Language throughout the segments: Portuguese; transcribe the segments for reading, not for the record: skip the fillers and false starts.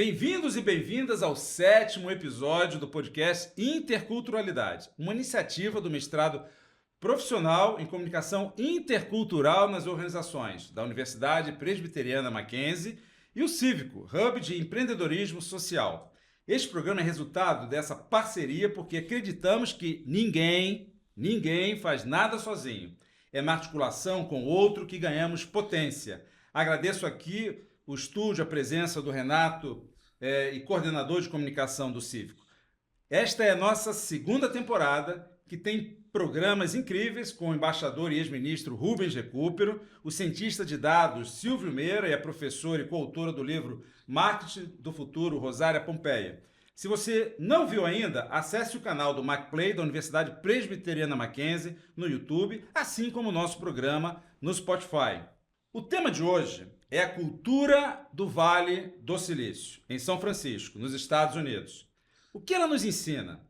Bem-vindos e bem-vindas ao 7º episódio do podcast Interculturalidade, uma iniciativa do mestrado profissional em comunicação intercultural nas organizações da Universidade Presbiteriana Mackenzie e o Cívico, Hub de Empreendedorismo Social. Este programa é resultado dessa parceria porque acreditamos que ninguém faz nada sozinho. É na articulação com o outro que ganhamos potência. Agradeço aqui o estúdio, a presença do Renato e coordenador de comunicação do Cívico. Esta é a nossa 2ª temporada, que tem programas incríveis com o embaixador e ex-ministro Rubens Recupero, o cientista de dados Silvio Meira e a professora e coautora do livro Marketing do Futuro, Rosária Pompeia. Se você não viu ainda, acesse o canal do MacPlay da Universidade Presbiteriana Mackenzie no YouTube, assim como o nosso programa no Spotify. O tema de hoje é a cultura do Vale do Silício, em São Francisco, nos Estados Unidos. O que ela nos ensina?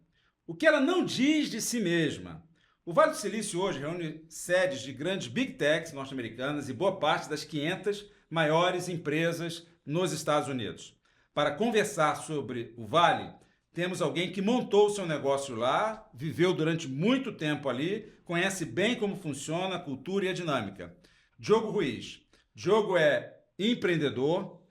O que ela não diz de si mesma? O Vale do Silício hoje reúne sedes de grandes big techs norte-americanas e boa parte das 500 maiores empresas nos Estados Unidos. Para conversar sobre o Vale, temos alguém que montou o seu negócio lá, viveu durante muito tempo ali, conhece bem como funciona a cultura e a dinâmica. Diogo Ruiz. Diogo é empreendedor,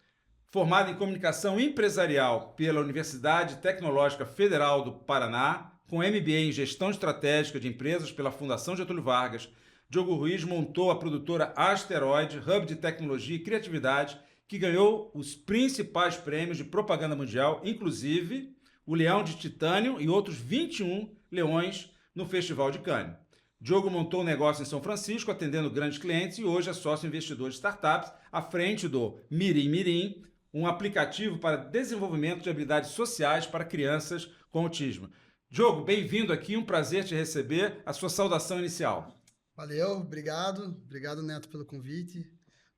formado em comunicação empresarial pela Universidade Tecnológica Federal do Paraná, com MBA em gestão estratégica de empresas pela Fundação Getúlio Vargas. Diogo Ruiz montou a produtora Asteroid, hub de tecnologia e criatividade, que ganhou os principais prêmios de propaganda mundial, inclusive o Leão de Titânio e outros 21 leões no Festival de Cannes. Diogo montou um negócio em São Francisco, atendendo grandes clientes, e hoje é sócio investidor de startups, à frente do Mirim Mirim, um aplicativo para desenvolvimento de habilidades sociais para crianças com autismo. Diogo, bem-vindo aqui, um prazer te receber. A sua saudação inicial. Valeu, obrigado. Obrigado, Neto, pelo convite.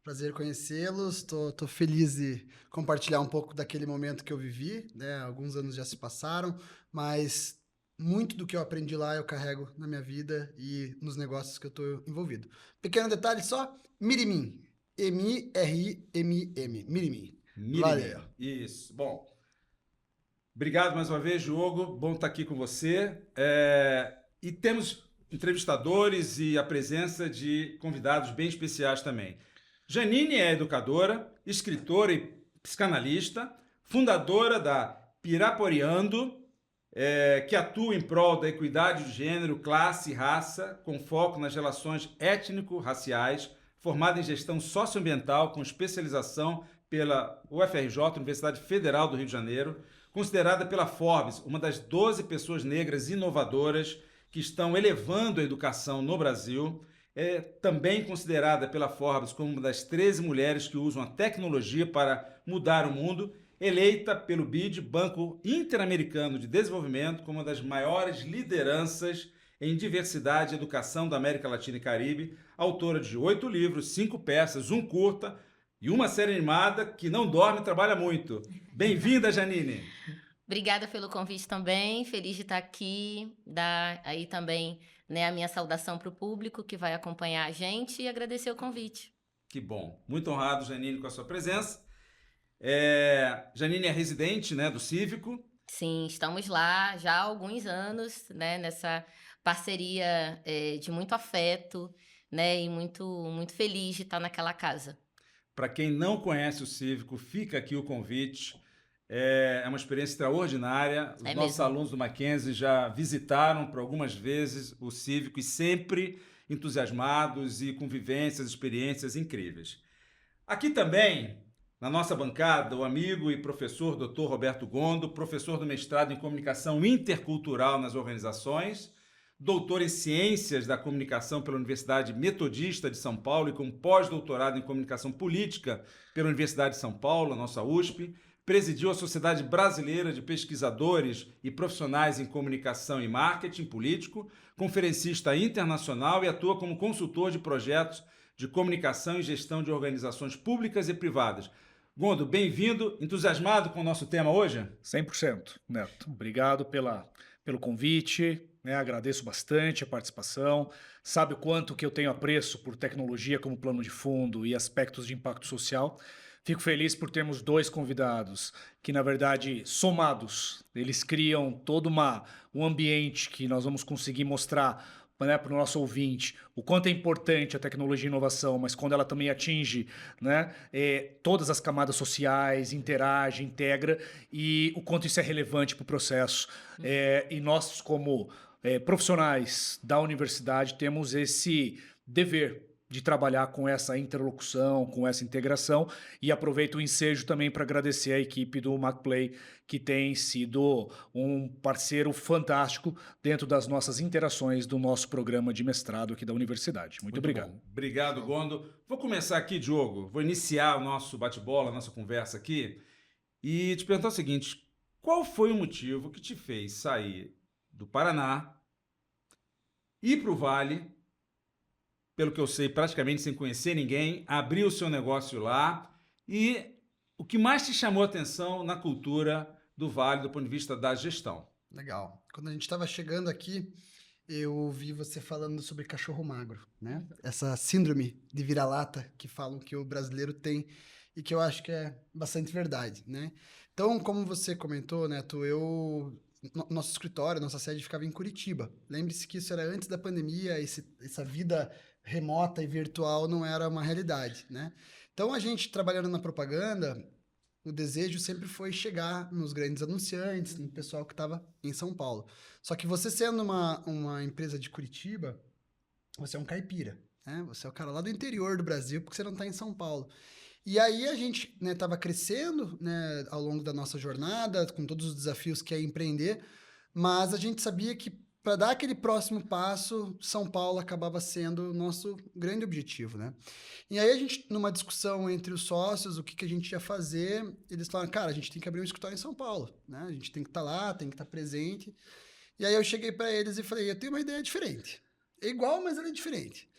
Prazer conhecê-los. Tô feliz de compartilhar um pouco daquele momento que eu vivi, né? Alguns anos já se passaram, mas muito do que eu aprendi lá eu carrego na minha vida e nos negócios que eu estou envolvido. Pequeno detalhe só, Mirimim. M-I-R-I-M-M. Mirimim. Valeu. Isso. Bom, obrigado mais uma vez, Diogo. Bom estar aqui com você. E temos entrevistadores e a presença de convidados bem especiais também. Janine é educadora, escritora e psicanalista, fundadora da Piraporeando, que atua em prol da equidade de gênero, classe e raça, com foco nas relações étnico-raciais, formada em gestão socioambiental, com especialização pela UFRJ, Universidade Federal do Rio de Janeiro, considerada pela Forbes uma das 12 pessoas negras inovadoras que estão elevando a educação no Brasil. É também considerada pela Forbes como uma das 13 mulheres que usam a tecnologia para mudar o mundo, eleita pelo BID, Banco Interamericano de Desenvolvimento, como uma das maiores lideranças em diversidade e educação da América Latina e Caribe, autora de 8 livros, 5 peças, um curta e uma série animada que não dorme e trabalha muito. Bem-vinda, Janine! Obrigada pelo convite também, feliz de estar aqui, dar aí também, né, a minha saudação para o público que vai acompanhar a gente e agradecer o convite. Que bom, muito honrado, Janine, com a sua presença. Janine é residente, né, do Cívico. Sim, estamos lá já há alguns anos, né, nessa parceria de muito afeto, né, e muito feliz de estar naquela casa. Para quem não conhece o Cívico, fica aqui o convite. É uma experiência extraordinária. Os nossos alunos do Mackenzie já visitaram por algumas vezes o Cívico e sempre entusiasmados e com vivências, experiências incríveis. Aqui também, na nossa bancada, o amigo e professor Dr. Roberto Gondo, professor do mestrado em Comunicação Intercultural nas Organizações, doutor em Ciências da Comunicação pela Universidade Metodista de São Paulo e com pós-doutorado em Comunicação Política pela Universidade de São Paulo, a nossa USP, presidiu a Sociedade Brasileira de Pesquisadores e Profissionais em Comunicação e Marketing Político, conferencista internacional e atua como consultor de projetos de comunicação e gestão de organizações públicas e privadas. Gondo, bem-vindo, entusiasmado com o nosso tema hoje? 100%, Neto. Obrigado pelo convite, né? Agradeço bastante a participação. Sabe o quanto que eu tenho apreço por tecnologia como plano de fundo e aspectos de impacto social. Fico feliz por termos 2 convidados que, na verdade, somados, eles criam todo um ambiente que nós vamos conseguir mostrar, né, para o nosso ouvinte o quanto é importante a tecnologia e inovação, mas quando ela também atinge, né, todas as camadas sociais, interage, integra, e o quanto isso é relevante para o processo. E nós, como profissionais da universidade, temos esse dever de trabalhar com essa interlocução, com essa integração, e aproveito o ensejo também para agradecer a equipe do MacPlay, que tem sido um parceiro fantástico dentro das nossas interações do nosso programa de mestrado aqui da universidade. Muito obrigado. Bom. Obrigado, Gondo. Vou começar aqui, Diogo. Vou iniciar o nosso bate-bola, a nossa conversa aqui, e te perguntar o seguinte: qual foi o motivo que te fez sair do Paraná, ir para o Vale, pelo que eu sei, praticamente sem conhecer ninguém, abrir o seu negócio lá, e o que mais te chamou a atenção na cultura do Vale do ponto de vista da gestão? Legal. Quando a gente estava chegando aqui, eu ouvi você falando sobre cachorro magro, né? Essa síndrome de vira-lata que falam que o brasileiro tem e que eu acho que é bastante verdade, né? Então, como você comentou, Neto, nosso escritório, nossa sede ficava em Curitiba. Lembre-se que isso era antes da pandemia, essa vida remota e virtual não era uma realidade, né? Então, a gente trabalhando na propaganda, o desejo sempre foi chegar nos grandes anunciantes, no pessoal que estava em São Paulo. Só que você sendo uma empresa de Curitiba, você é um caipira, né? Você é o cara lá do interior do Brasil, porque você não está em São Paulo. E aí a gente estava crescendo, né, ao longo da nossa jornada, com todos os desafios que é empreender, mas a gente sabia que para dar aquele próximo passo, São Paulo acabava sendo o nosso grande objetivo, né? E aí a gente, numa discussão entre os sócios, o que a gente ia fazer, eles falaram, cara, a gente tem que abrir um escritório em São Paulo, né? A gente tem que estar lá, tem que estar presente. E aí eu cheguei para eles e falei, eu tenho uma ideia diferente. É igual, mas ela é diferente.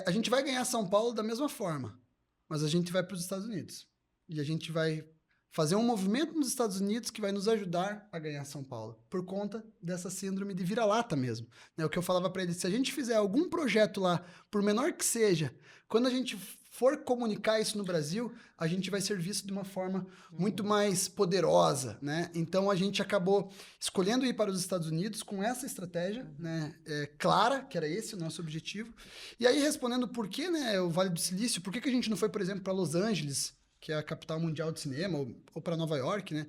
A gente vai ganhar São Paulo da mesma forma, mas a gente vai para os Estados Unidos. E a gente vai fazer um movimento nos Estados Unidos que vai nos ajudar a ganhar São Paulo, por conta dessa síndrome de vira-lata mesmo. Né? O que eu falava para eles, se a gente fizer algum projeto lá, por menor que seja, quando a gente for comunicar isso no Brasil, a gente vai ser visto de uma forma muito mais poderosa, né? Então a gente acabou escolhendo ir para os Estados Unidos com essa estratégia, né? Clara, que era esse o nosso objetivo. E aí respondendo por que, né, o Vale do Silício, por que a gente não foi, por exemplo, para Los Angeles, que é a capital mundial de cinema, ou para Nova York, né?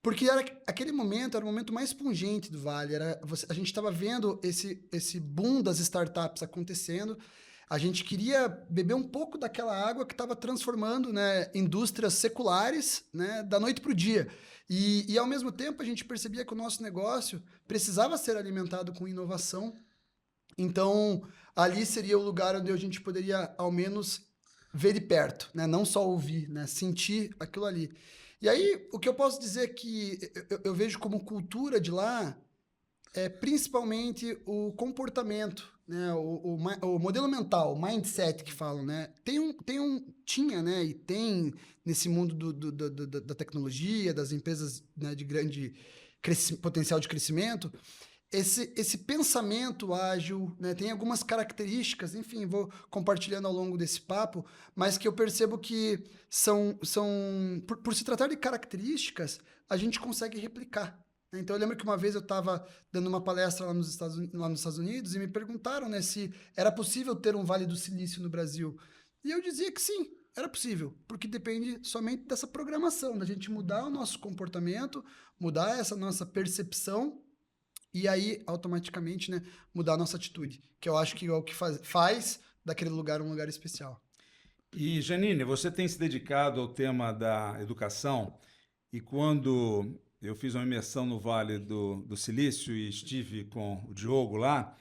Porque aquele momento era o momento mais pungente do Vale. A gente estava vendo esse boom das startups acontecendo. A gente queria beber um pouco daquela água que estava transformando, né, indústrias seculares, né, da noite para o dia. E, ao mesmo tempo, a gente percebia que o nosso negócio precisava ser alimentado com inovação. Então, ali seria o lugar onde a gente poderia, ao menos, ver de perto, né? Não só ouvir, né? Sentir aquilo ali. E aí, o que eu posso dizer é que eu vejo como cultura de lá é principalmente o comportamento, né? O modelo mental, o mindset que falam, né? Tinha, né? E tem nesse mundo da tecnologia, das empresas, né, de grande potencial de crescimento, esse pensamento ágil, né, tem algumas características, enfim, vou compartilhando ao longo desse papo, mas que eu percebo que por se tratar de características, a gente consegue replicar. Né? Então, eu lembro que uma vez eu estava dando uma palestra lá nos Estados Unidos e me perguntaram, né, se era possível ter um Vale do Silício no Brasil. E eu dizia que sim, era possível, porque depende somente dessa programação, da gente mudar o nosso comportamento, mudar essa nossa percepção, e aí, automaticamente, né, mudar a nossa atitude, que eu acho que é o que faz daquele lugar um lugar especial. E, Janine, você tem se dedicado ao tema da educação, e quando eu fiz uma imersão no Vale do Silício e estive com o Diogo lá,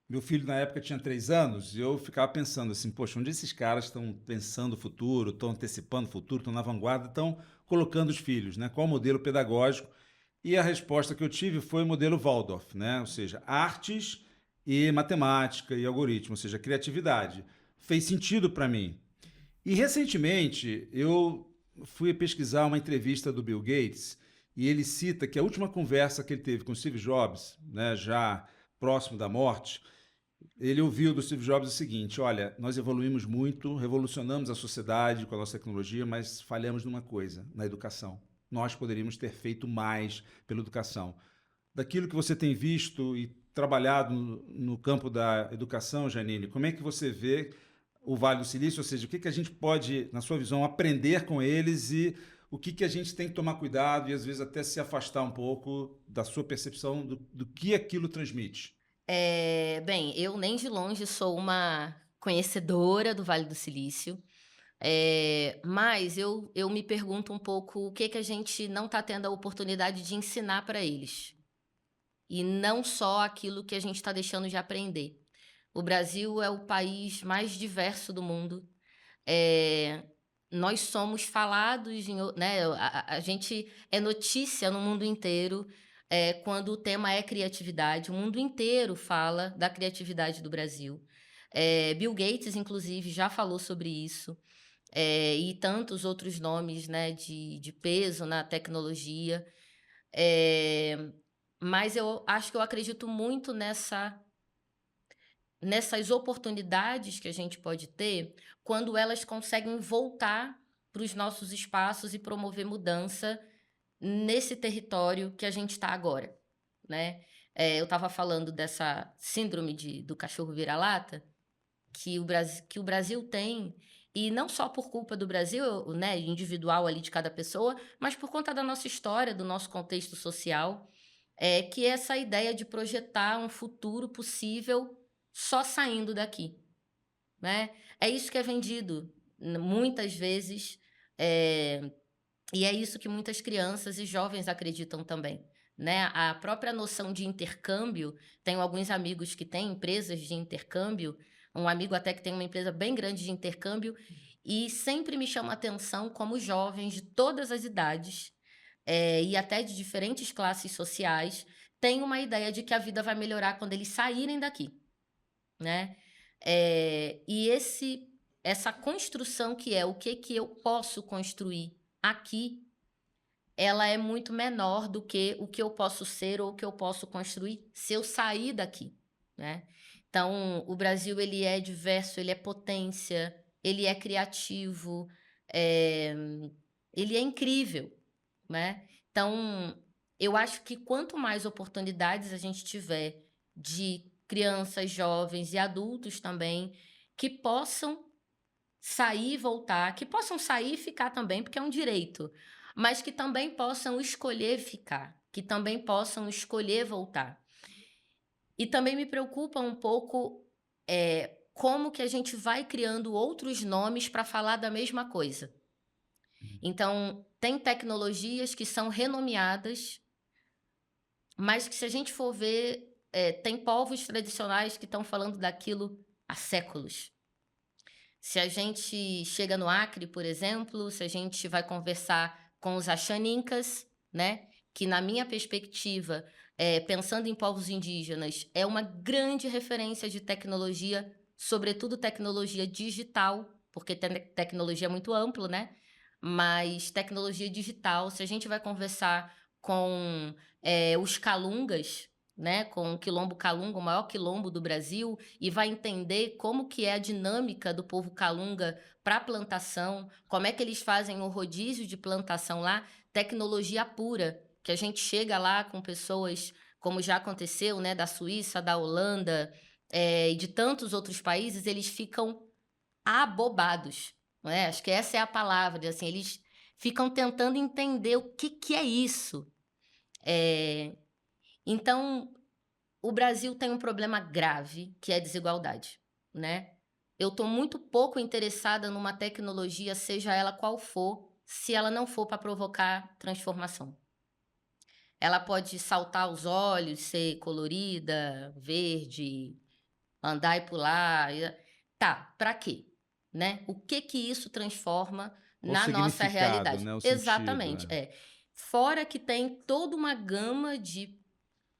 meu filho na época tinha 3 anos, e eu ficava pensando assim, poxa, onde esses caras estão pensando o futuro, estão antecipando o futuro, estão na vanguarda, estão colocando os filhos, né? Qual o modelo pedagógico? E a resposta que eu tive foi o modelo Waldorf, né? Ou seja, artes e matemática e algoritmo, ou seja, criatividade. Fez sentido para mim. E recentemente eu fui pesquisar uma entrevista do Bill Gates e ele cita que a última conversa que ele teve com Steve Jobs, né, já próximo da morte, Ele ouviu do Steve Jobs o seguinte: olha, nós evoluímos muito, revolucionamos a sociedade com a nossa tecnologia, mas falhamos numa coisa, na educação. Nós poderíamos ter feito mais pela educação. Daquilo que você tem visto e trabalhado no campo da educação, Janine, como é que você vê o Vale do Silício? Ou seja, o que a gente pode, na sua visão, aprender com eles e o que a gente tem que tomar cuidado e, às vezes, até se afastar um pouco da sua percepção do que aquilo transmite? Bem, eu nem de longe sou uma conhecedora do Vale do Silício, mas eu me pergunto um pouco o que a gente não está tendo a oportunidade de ensinar para eles. E não só aquilo que a gente está deixando de aprender. O Brasil é o país mais diverso do mundo. Nós somos falados, né? A gente é notícia no mundo inteiro quando o tema é criatividade. O mundo inteiro fala da criatividade do Brasil. Bill Gates, inclusive, já falou sobre isso. E tantos outros nomes, né, de peso na tecnologia. Mas eu acho que eu acredito muito nessas oportunidades que a gente pode ter quando elas conseguem voltar para os nossos espaços e promover mudança nesse território que a gente está agora, né? Eu estava falando dessa síndrome do cachorro vira-lata que o Brasil tem, e não só por culpa do Brasil, né, individual ali de cada pessoa, mas por conta da nossa história, do nosso contexto social, que é essa ideia de projetar um futuro possível só saindo daqui, né? É isso que é vendido muitas vezes, e é isso que muitas crianças e jovens acreditam também, né? A própria noção de intercâmbio, tenho alguns amigos que têm empresas de intercâmbio, um amigo até que tem uma empresa bem grande de intercâmbio, e sempre me chama a atenção como jovens de todas as idades, e até de diferentes classes sociais, têm uma ideia de que a vida vai melhorar quando eles saírem daqui, né? E essa construção que é o que eu posso construir aqui, ela é muito menor do que o que eu posso ser ou o que eu posso construir se eu sair daqui, né? Então, o Brasil, ele é diverso, ele é potência, ele é criativo, ele é incrível, né? Então, eu acho que quanto mais oportunidades a gente tiver de crianças, jovens e adultos também, que possam sair e voltar, que possam sair e ficar também, porque é um direito, mas que também possam escolher ficar, que também possam escolher voltar. E também me preocupa um pouco como que a gente vai criando outros nomes para falar da mesma coisa. Então, tem tecnologias que são renomeadas, mas que, se a gente for ver, tem povos tradicionais que estão falando daquilo há séculos. Se a gente chega no Acre, por exemplo, se a gente vai conversar com os Axanincas, né, que, na minha perspectiva, pensando em povos indígenas, é uma grande referência de tecnologia, sobretudo tecnologia digital, porque tecnologia é muito amplo, né? Mas tecnologia digital, se a gente vai conversar com os Calungas, né, com o Quilombo Calunga, o maior quilombo do Brasil, e vai entender como que é a dinâmica do povo Calunga para plantação, como é que eles fazem o rodízio de plantação lá, tecnologia pura, que a gente chega lá com pessoas, como já aconteceu, né, da Suíça, da Holanda, e de tantos outros países, eles ficam abobados, não é? Acho que essa é a palavra, assim, eles ficam tentando entender o que é isso. Então, o Brasil tem um problema grave, que é a desigualdade, né? Eu estou muito pouco interessada numa tecnologia, seja ela qual for, se ela não for para provocar transformação. Ela pode saltar aos olhos, ser colorida, verde, andar e pular. Tá, para quê? Né? O que isso transforma na nossa realidade? Né? O Exatamente, sentido, Fora que tem toda uma gama de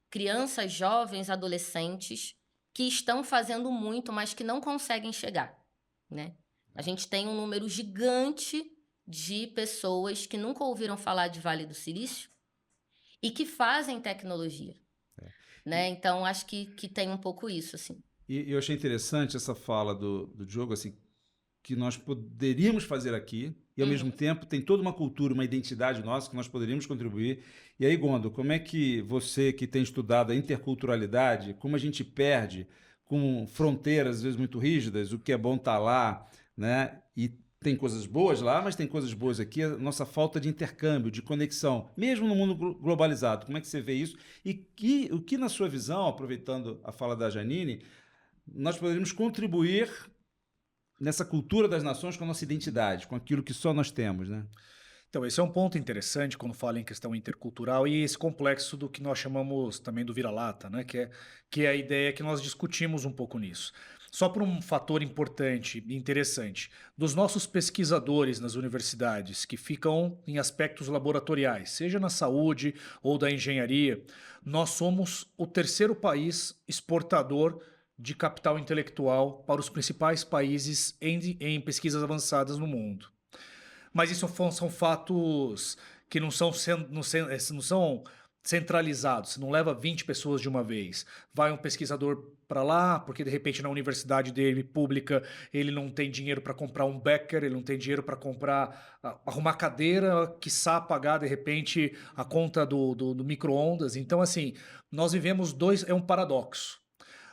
crianças, jovens, adolescentes que estão fazendo muito, mas que não conseguem chegar, né? A gente tem um número gigante de pessoas que nunca ouviram falar de Vale do Silício e que fazem tecnologia, né? Então, acho que tem um pouco isso, assim. E eu achei interessante essa fala do Diogo, assim, que nós poderíamos fazer aqui, e ao mesmo tempo tem toda uma cultura, uma identidade nossa que nós poderíamos contribuir. E aí, Gondo, como é que você que tem estudado a interculturalidade, como a gente perde com fronteiras às vezes muito rígidas, o que é bom tá lá, né? E tem coisas boas lá, mas tem coisas boas aqui, a nossa falta de intercâmbio, de conexão, mesmo no mundo globalizado. Como é que você vê isso? E o que, na sua visão, aproveitando a fala da Janine, nós poderíamos contribuir nessa cultura das nações com a nossa identidade, com aquilo que só nós temos, né? Então, esse é um ponto interessante quando fala em questão intercultural e esse complexo do que nós chamamos também do vira-lata, né? Que é a ideia que nós discutimos um pouco nisso. Só por um fator importante e interessante, dos nossos pesquisadores nas universidades que ficam em aspectos laboratoriais, seja na saúde ou da engenharia, nós somos o terceiro país exportador de capital intelectual para os principais países em pesquisas avançadas no mundo. Mas isso são fatos que não são centralizados, você não leva 20 pessoas de uma vez. Vai um pesquisador para lá, porque de repente na universidade dele pública ele não tem dinheiro para comprar um Becker, ele não tem dinheiro para comprar, arrumar cadeira, quiçá pagar de repente a conta do micro-ondas. Então, assim, nós vivemos é um paradoxo.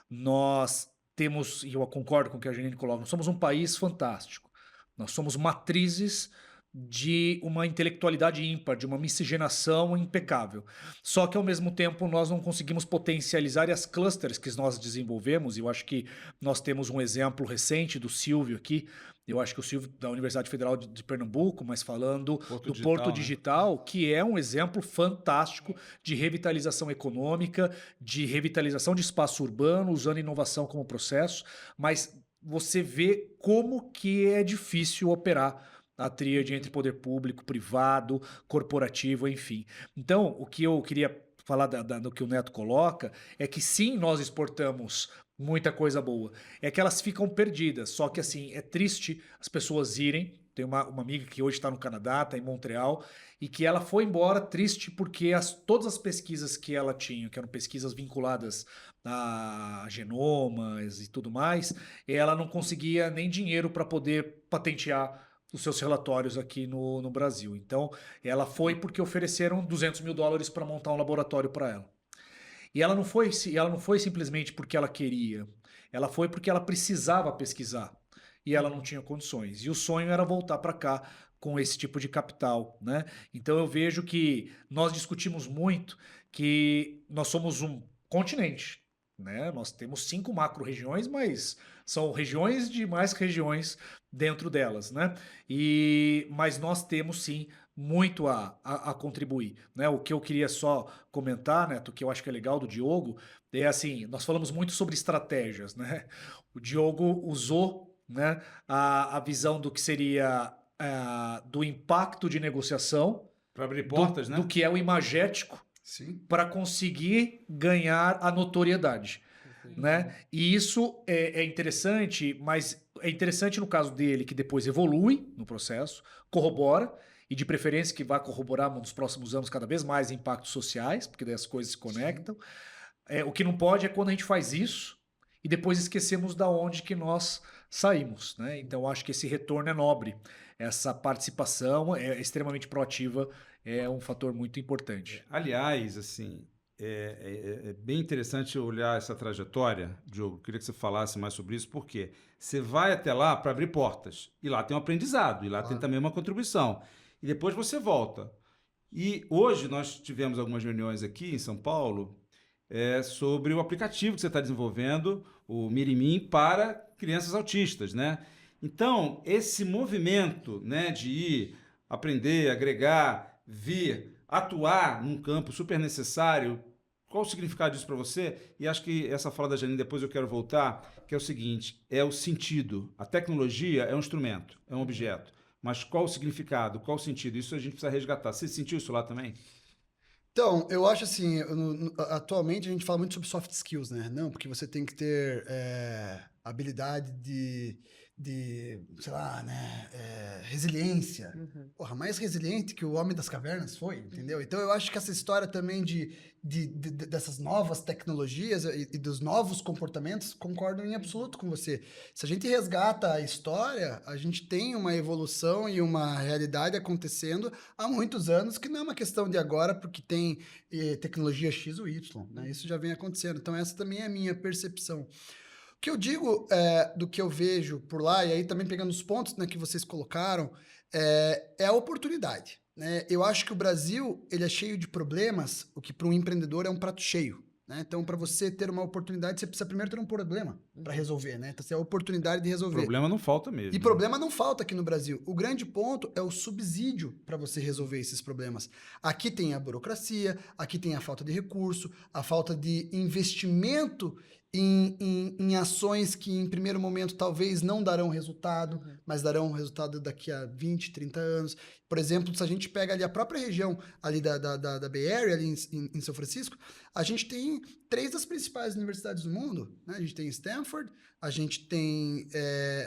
Nós temos, e eu concordo com o que a Janine coloca, nós somos um país fantástico. Nós somos matrizes de uma intelectualidade ímpar, de uma miscigenação impecável. Só que, ao mesmo tempo, nós não conseguimos potencializar, e as clusters que nós desenvolvemos, e eu acho que nós temos um exemplo recente do Silvio aqui, eu acho que o Silvio da Universidade Federal de Pernambuco, mas falando do Porto Digital, que é um exemplo fantástico de revitalização econômica, de revitalização de espaço urbano, usando inovação como processo, mas você vê como que é difícil operar a tríade entre poder público, privado, corporativo, enfim. Então, o que eu queria falar do que o Neto coloca é que sim, nós exportamos muita coisa boa. É que elas ficam perdidas. Só que assim, é triste as pessoas irem. Tem uma amiga que hoje está no Canadá, está em Montreal, e que ela foi embora triste porque todas as pesquisas que ela tinha, que eram pesquisas vinculadas a genomas e tudo mais, ela não conseguia nem dinheiro para poder patentear os seus relatórios aqui no Brasil. Então, ela foi porque ofereceram $200 mil para montar um laboratório para ela. E ela não foi simplesmente porque ela queria, ela foi porque ela precisava pesquisar e ela não tinha condições. E o sonho era voltar para cá com esse tipo de capital, né? Então eu vejo que nós discutimos muito que nós somos um continente, né? Nós temos 5 macro-regiões, mas são regiões de mais regiões dentro delas, né? Mas nós temos sim muito a contribuir, né? O que eu queria só comentar, Neto, que eu acho que é legal do Diogo, é assim, nós falamos muito sobre estratégias, né? O Diogo usou, né, a visão do que seria do impacto de negociação para abrir portas, né? Do que é o imagético para conseguir ganhar a notoriedade, né? E isso é interessante, mas é interessante no caso dele que depois evolui no processo, corrobora, e de preferência que vá corroborar nos próximos anos cada vez mais impactos sociais, porque daí as coisas se conectam. O que não pode é quando a gente faz isso e depois esquecemos da onde que nós saímos, né? Então acho que esse retorno é nobre, essa participação é extremamente proativa, é um fator muito importante. Aliás, assim, é bem interessante olhar essa trajetória, Diogo. Queria que você falasse mais sobre isso, porque você vai até lá para abrir portas, e lá tem um aprendizado, e lá tem também uma contribuição. E depois você volta. E hoje nós tivemos algumas reuniões aqui em São Paulo sobre o aplicativo que você está desenvolvendo, o Mirimim, para crianças autistas, né? Então, esse movimento, né, de ir, aprender, agregar, vir, atuar num campo super necessário, qual o significado disso para você? E acho que essa fala da Janine, depois eu quero voltar, que é o seguinte, é o sentido. A tecnologia é um instrumento, é um objeto. Mas qual o significado, qual o sentido? Isso a gente precisa resgatar. Você sentiu isso lá também? Então, eu acho assim, atualmente a gente fala muito sobre soft skills, né? Não, porque você tem que ter habilidade de sei lá, né, resiliência. Porra, mais resiliente que o Homem das Cavernas foi, entendeu? Então eu acho que essa história também dessas novas tecnologias e dos novos comportamentos, concordo em absoluto com você. Se a gente resgata a história, a gente tem uma evolução e uma realidade acontecendo há muitos anos, que não é uma questão de agora, porque tem tecnologia X ou Y, né? Isso já vem acontecendo. Então essa também é a minha percepção. O que eu digo do que eu vejo por lá, e aí também pegando os pontos, né, que vocês colocaram, é a oportunidade, né? Eu acho que o Brasil, ele é cheio de problemas, o que para um empreendedor é um prato cheio, né? Então, para você ter uma oportunidade, você precisa primeiro ter um problema para resolver, né? Então, você tem a oportunidade de resolver. Problema não falta mesmo. E problema não falta aqui no Brasil. O grande ponto é o subsídio para você resolver esses problemas. Aqui tem a burocracia, aqui tem a falta de recurso, a falta de investimento em ações que em primeiro momento talvez não darão resultado, mas darão resultado daqui a 20, 30 anos. Por exemplo, se a gente pega ali a própria região ali da Bay Area, ali em São Francisco, a gente tem 3 das principais universidades do mundo, né? A gente tem Stanford, a gente tem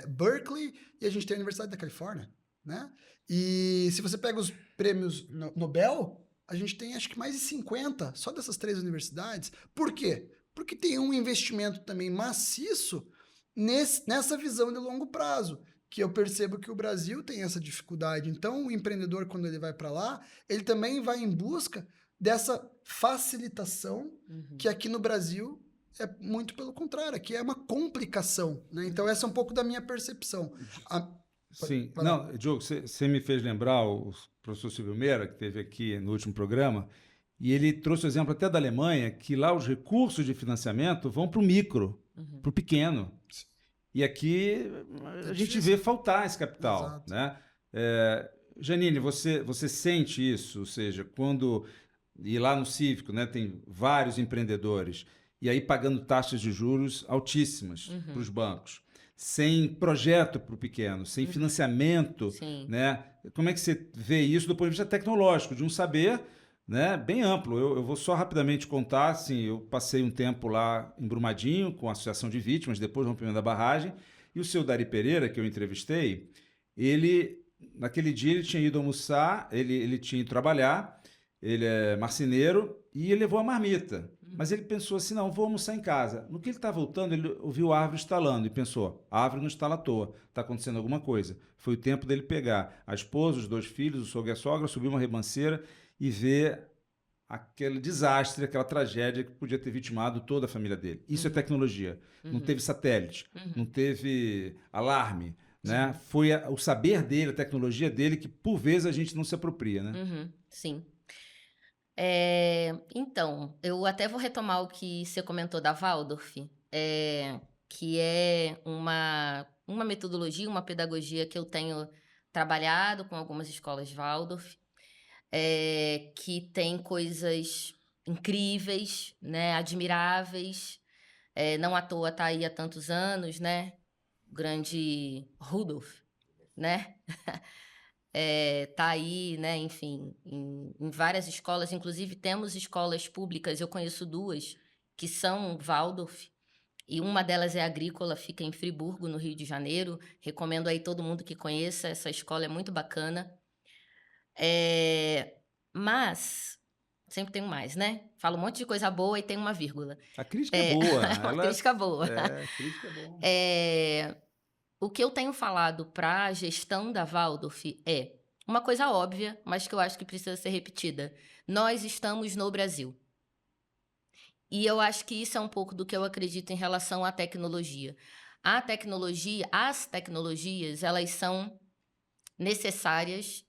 Berkeley e a gente tem a Universidade da Califórnia, né? E se você pega os prêmios Nobel, a gente tem acho que mais de 50 só dessas 3 universidades. Por quê? Porque tem um investimento também maciço nessa visão de longo prazo, que eu percebo que o Brasil tem essa dificuldade. Então, o empreendedor, quando ele vai para lá, ele também vai em busca dessa facilitação, que aqui no Brasil é muito pelo contrário, aqui é uma complicação, né? Então, essa é um pouco da minha percepção. Sim. Não, Diogo, você me fez lembrar o professor Silvio Meira, que esteve aqui no último programa, e ele trouxe o exemplo até da Alemanha, que lá os recursos de financiamento vão para o micro, para o pequeno. E aqui a gente vê faltar esse capital. Exato. Né? Janine, você sente isso? Ou seja, quando... E lá no Cívico, né, tem vários empreendedores, e aí pagando taxas de juros altíssimas para os bancos, sem projeto para o pequeno, sem financiamento. Né? Como é que você vê isso do ponto de vista tecnológico, de um saber... Né, bem amplo. Eu vou só rapidamente contar, assim, eu passei um tempo lá em Brumadinho com a Associação de Vítimas, depois do rompimento da barragem, e o seu Dari Pereira, que eu entrevistei, naquele dia ele tinha ido almoçar, ele tinha ido trabalhar, ele é marceneiro, e ele levou a marmita. Mas ele pensou assim, não, vou almoçar em casa. No que ele está voltando, ele ouviu a árvore estalando e pensou, a árvore não estala à toa, está acontecendo alguma coisa. Foi o tempo dele pegar a esposa, os 2 filhos, o sogro e a sogra, subir uma ribanceira e ver aquele desastre, aquela tragédia que podia ter vitimado toda a família dele. Isso é tecnologia. Não teve satélite, não teve alarme, né? Foi o saber dele, a tecnologia dele, que por vezes a gente não se apropria, né? Sim. Então, eu até vou retomar o que você comentou da Waldorf, que é uma metodologia, uma pedagogia que eu tenho trabalhado com algumas escolas Waldorf, que tem coisas incríveis, né, admiráveis. Não à toa está aí há tantos anos, né? O grande Rudolf, né? Tá aí, né, enfim, em várias escolas, inclusive temos escolas públicas, eu conheço 2, que são Waldorf, e uma delas é agrícola, fica em Friburgo, no Rio de Janeiro. Recomendo aí todo mundo que conheça, essa escola é muito bacana. Mas, sempre tem um mais, né? Falo um monte de coisa boa e tem uma vírgula. A crítica é boa. Uma crítica boa. A crítica é boa. O que eu tenho falado para a gestão da Waldorf é uma coisa óbvia, mas que eu acho que precisa ser repetida. Nós estamos no Brasil. E eu acho que isso é um pouco do que eu acredito em relação à tecnologia. As tecnologias, elas são necessárias,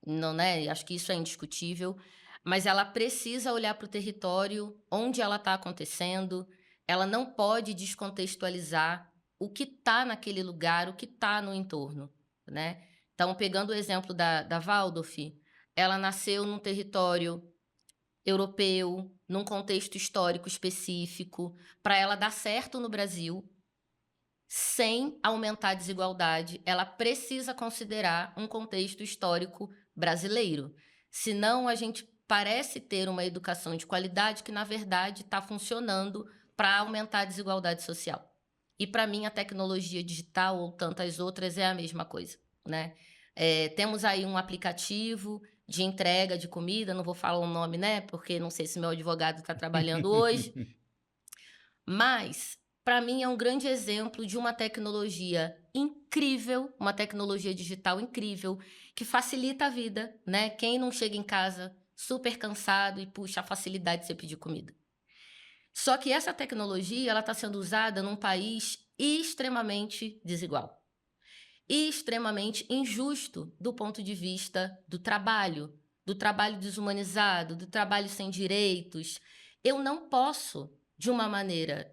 não, né? Acho que isso é indiscutível, mas ela precisa olhar para o território onde ela está acontecendo, ela não pode descontextualizar o que está naquele lugar, o que está no entorno, né? Então, pegando o exemplo da Waldorf, ela nasceu num território europeu, num contexto histórico específico. Para ela dar certo no Brasil, sem aumentar a desigualdade, ela precisa considerar um contexto histórico brasileiro. Senão, a gente parece ter uma educação de qualidade que, na verdade, está funcionando para aumentar a desigualdade social. E para mim a tecnologia digital ou tantas outras é a mesma coisa, né? Temos aí um aplicativo de entrega de comida, não vou falar o nome, né? Porque não sei se meu advogado está trabalhando hoje, mas para mim é um grande exemplo de uma tecnologia incrível, uma tecnologia digital incrível, que facilita a vida, né? Quem não chega em casa super cansado e puxa a facilidade de você pedir comida. Só que essa tecnologia ela está sendo usada num país extremamente desigual e extremamente injusto do ponto de vista do trabalho desumanizado, do trabalho sem direitos. Eu não posso, de uma maneira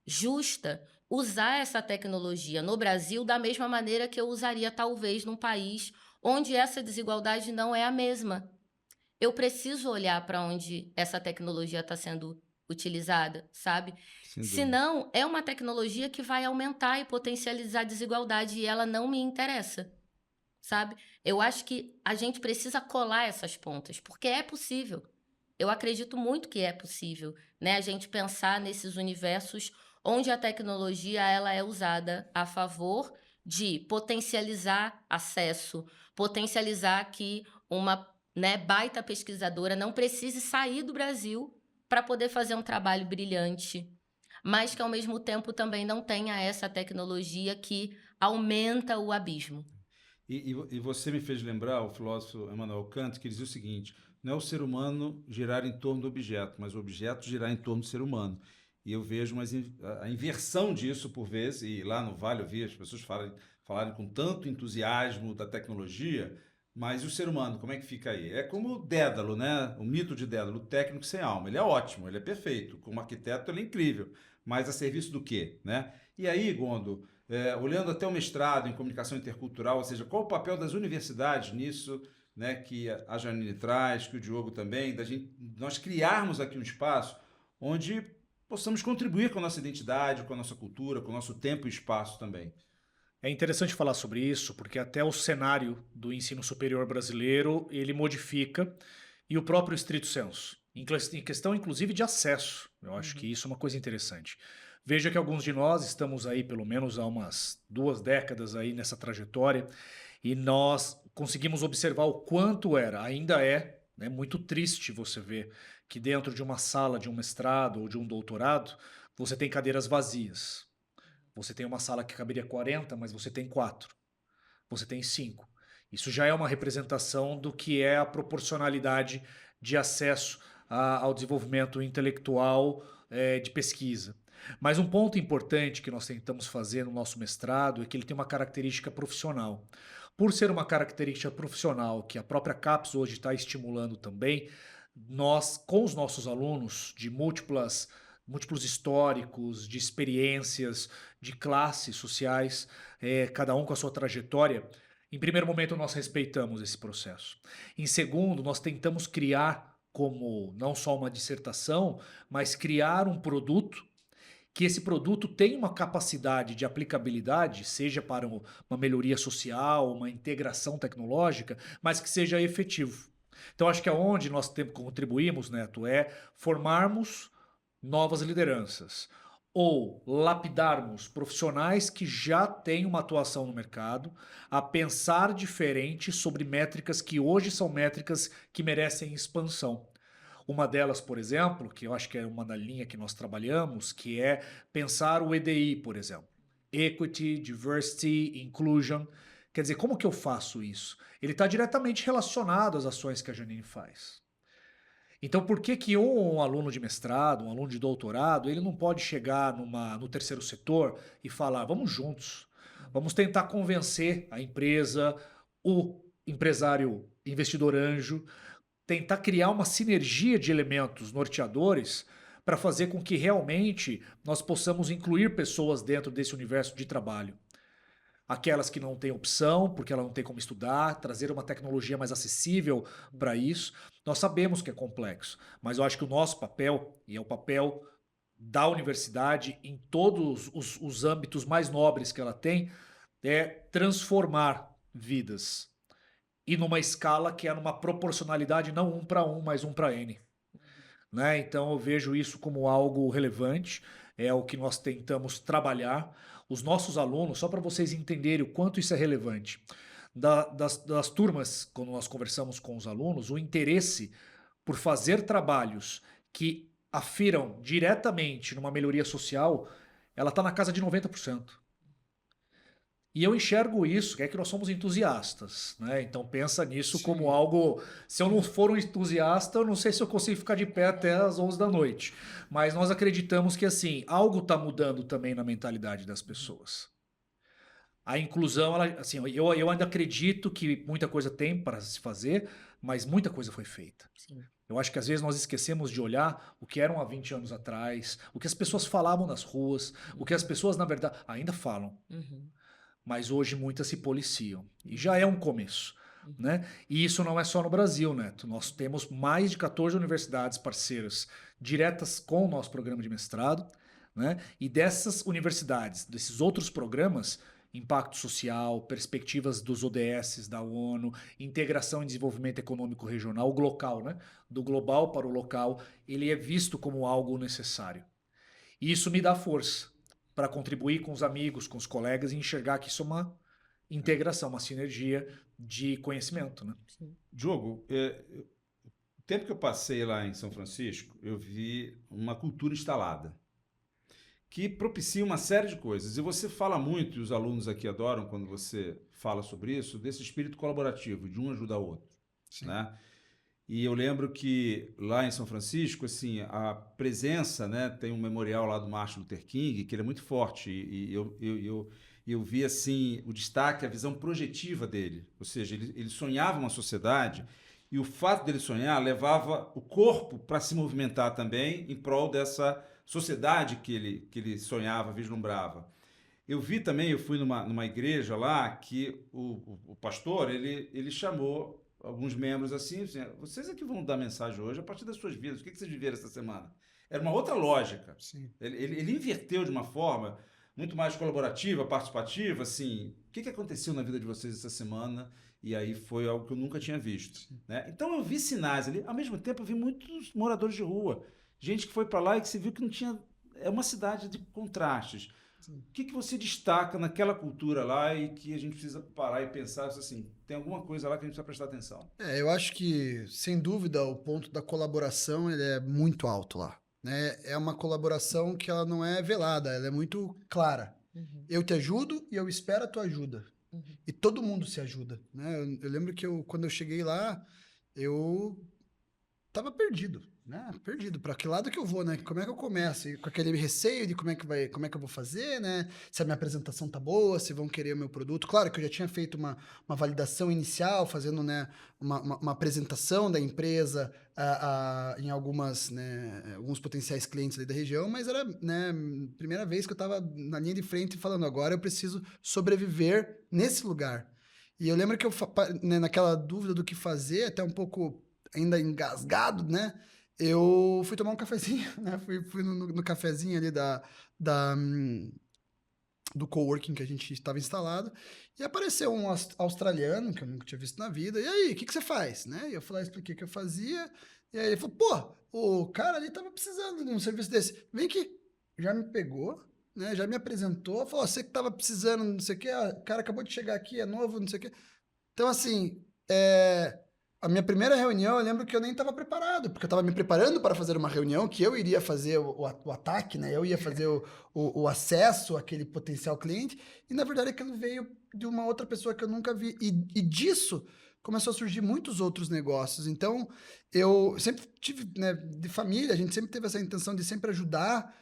justa, usar essa tecnologia no Brasil da mesma maneira que eu usaria talvez num país onde essa desigualdade não é a mesma. Eu preciso olhar para onde essa tecnologia está sendo utilizada, sabe? Sem dúvida. Senão, é uma tecnologia que vai aumentar e potencializar a desigualdade e ela não me interessa, sabe? Eu acho que a gente precisa colar essas pontas, porque é possível. Eu acredito muito que é possível, né? A gente pensar nesses universos onde a tecnologia ela é usada a favor de potencializar acesso, potencializar que uma baita pesquisadora não precise sair do Brasil para poder fazer um trabalho brilhante, mas que ao mesmo tempo também não tenha essa tecnologia que aumenta o abismo. E você me fez lembrar o filósofo Immanuel Kant, que dizia o seguinte: não é o ser humano girar em torno do objeto, mas o objeto girar em torno do ser humano. E eu vejo a inversão disso por vezes, e lá no Vale eu vi as pessoas falarem com tanto entusiasmo da tecnologia, mas e o ser humano, como é que fica aí? É como o Dédalo, né? O mito de Dédalo, o técnico sem alma. Ele é ótimo, ele é perfeito. Como arquiteto, ele é incrível. Mas a serviço do quê, né? E aí, Gondo, olhando até o mestrado em comunicação intercultural, ou seja, qual o papel das universidades nisso, né, que a Janine traz, que o Diogo também, nós criarmos aqui um espaço onde possamos contribuir com a nossa identidade, com a nossa cultura, com o nosso tempo e espaço também. É interessante falar sobre isso, porque até o cenário do ensino superior brasileiro, ele modifica, e o próprio stricto sensu, em questão inclusive de acesso. Eu acho que isso é uma coisa interessante. Veja que alguns de nós estamos aí pelo menos há umas 2 décadas aí nessa trajetória, e nós conseguimos observar o quanto ainda é, né, muito triste você ver que dentro de uma sala de um mestrado ou de um doutorado, você tem cadeiras vazias. Você tem uma sala que caberia 40, mas você tem 4. Você tem 5. Isso já é uma representação do que é a proporcionalidade de acesso ao desenvolvimento intelectual de pesquisa. Mas um ponto importante que nós tentamos fazer no nosso mestrado é que ele tem uma característica profissional. Por ser uma característica profissional que a própria CAPES hoje está estimulando também, nós, com os nossos alunos de múltiplos históricos, de experiências, de classes sociais, cada um com a sua trajetória, em primeiro momento nós respeitamos esse processo. Em segundo, nós tentamos criar como não só uma dissertação, mas criar um produto que esse produto tenha uma capacidade de aplicabilidade, seja para uma melhoria social, uma integração tecnológica, mas que seja efetivo. Então acho que aonde nós contribuímos, Neto, é formarmos novas lideranças ou lapidarmos profissionais que já têm uma atuação no mercado a pensar diferente sobre métricas que hoje são métricas que merecem expansão. Uma delas, por exemplo, que eu acho que é uma da linha que nós trabalhamos, que é pensar o EDI, por exemplo. Equity, Diversity, Inclusion. Quer dizer, como que eu faço isso? Ele está diretamente relacionado às ações que a Janine faz. Então, por que um aluno de mestrado, um aluno de doutorado, ele não pode chegar no terceiro setor e falar, vamos juntos, vamos tentar convencer a empresa, o empresário investidor anjo, tentar criar uma sinergia de elementos norteadores para fazer com que realmente nós possamos incluir pessoas dentro desse universo de trabalho. Aquelas que não têm opção, porque ela não tem como estudar, trazer uma tecnologia mais acessível para isso. Nós sabemos que é complexo, mas eu acho que o nosso papel, e é o papel da universidade em todos os âmbitos mais nobres que ela tem, é transformar vidas. E numa escala que é numa proporcionalidade não 1 para 1, mas 1 para N. Né? Então eu vejo isso como algo relevante. é o que nós tentamos trabalhar. Os nossos alunos, só para vocês entenderem o quanto isso é relevante, das turmas, quando nós conversamos com os alunos, o interesse por fazer trabalhos que afiram diretamente numa melhoria social, ela está na casa de 90%. E eu enxergo isso, que é que nós somos entusiastas, né? Então pensa nisso como algo... Se eu não for um entusiasta, eu não sei se eu consigo ficar de pé até as 11 da noite. Mas nós acreditamos que, assim, algo está mudando também na mentalidade das pessoas. A inclusão, ela, assim, eu ainda acredito que muita coisa tem para se fazer, mas muita coisa foi feita. Sim. Eu acho que às vezes nós esquecemos de olhar o que eram há 20 anos atrás, o que as pessoas falavam nas ruas, o que as pessoas, na verdade, ainda falam. Mas hoje muitas se policiam. E já é um começo. Né? E isso não é só no Brasil, Neto. Nós temos mais de 14 universidades parceiras diretas com o nosso programa de mestrado. Né? E dessas universidades, desses outros programas, impacto social, perspectivas dos ODS da ONU, integração e desenvolvimento econômico regional, o local, né? Do global para o local, ele é visto como algo necessário. E isso me dá força para contribuir com os amigos, com os colegas e enxergar que isso é uma integração, uma sinergia de conhecimento. Né? Diogo, o tempo que eu passei lá em São Francisco, eu vi uma cultura instalada que propicia uma série de coisas. E você fala muito, e os alunos aqui adoram quando você fala sobre isso, desse espírito colaborativo, de um ajudar o outro. Né? E eu lembro que lá em São Francisco, assim, a presença, né, tem um memorial lá do Martin Luther King, que ele é muito forte, e eu vi assim, o destaque, a visão projetiva dele. Ou seja, ele sonhava uma sociedade, e o fato dele sonhar levava o corpo para se movimentar também em prol dessa sociedade que ele sonhava, vislumbrava. Eu vi também, eu fui numa igreja lá, que o pastor, ele chamou alguns membros assim, vocês é que vão dar mensagem hoje a partir das suas vidas, o que vocês viveram essa semana? Era uma outra lógica. Ele inverteu de uma forma muito mais colaborativa, participativa, assim, o que aconteceu na vida de vocês essa semana? E aí foi algo que eu nunca tinha visto. Né? Então eu vi sinais ali, ao mesmo tempo eu vi muitos moradores de rua, gente que foi para lá e que se viu que não tinha... É uma cidade de contrastes. O que você destaca naquela cultura lá e que a gente precisa parar e pensar assim, tem alguma coisa lá que a gente precisa prestar atenção? Eu acho que, sem dúvida, o ponto da colaboração ele é muito alto lá. Né? É uma colaboração que ela não é velada, ela é muito clara. Eu te ajudo e eu espero a tua ajuda. E todo mundo se ajuda. Né? Eu lembro que quando eu cheguei lá, eu estava perdido. Né? Perdido. Para que lado que eu vou, né? Como é que eu começo? E com aquele receio de como é que eu vou fazer, né? Se a minha apresentação tá boa, se vão querer o meu produto. Claro que eu já tinha feito uma validação inicial, fazendo, né, uma apresentação da empresa em alguns potenciais clientes ali da região, mas era, né, primeira vez que eu estava na linha de frente falando, agora eu preciso sobreviver nesse lugar. E eu lembro que eu, né, naquela dúvida do que fazer, até um pouco ainda engasgado, né? Eu fui tomar um cafezinho, né? Fui no cafezinho ali do coworking que a gente estava instalado, e apareceu um australiano, que eu nunca tinha visto na vida, e aí, o que você faz? Né? E eu falei, expliquei o que eu fazia, e aí ele falou, pô, o cara ali tava precisando de um serviço desse, vem aqui. Já me pegou, né? Já me apresentou, falou, você que tava precisando, não sei o que, o cara acabou de chegar aqui, é novo, não sei o que. Então, assim, a minha primeira reunião, eu lembro que eu nem estava preparado, porque eu estava me preparando para fazer uma reunião que eu iria fazer o ataque, né? Eu ia fazer o acesso àquele potencial cliente, e na verdade aquilo veio de uma outra pessoa que eu nunca vi. E disso começou a surgir muitos outros negócios. Então, eu sempre tive, né, de família, a gente sempre teve essa intenção de sempre ajudar,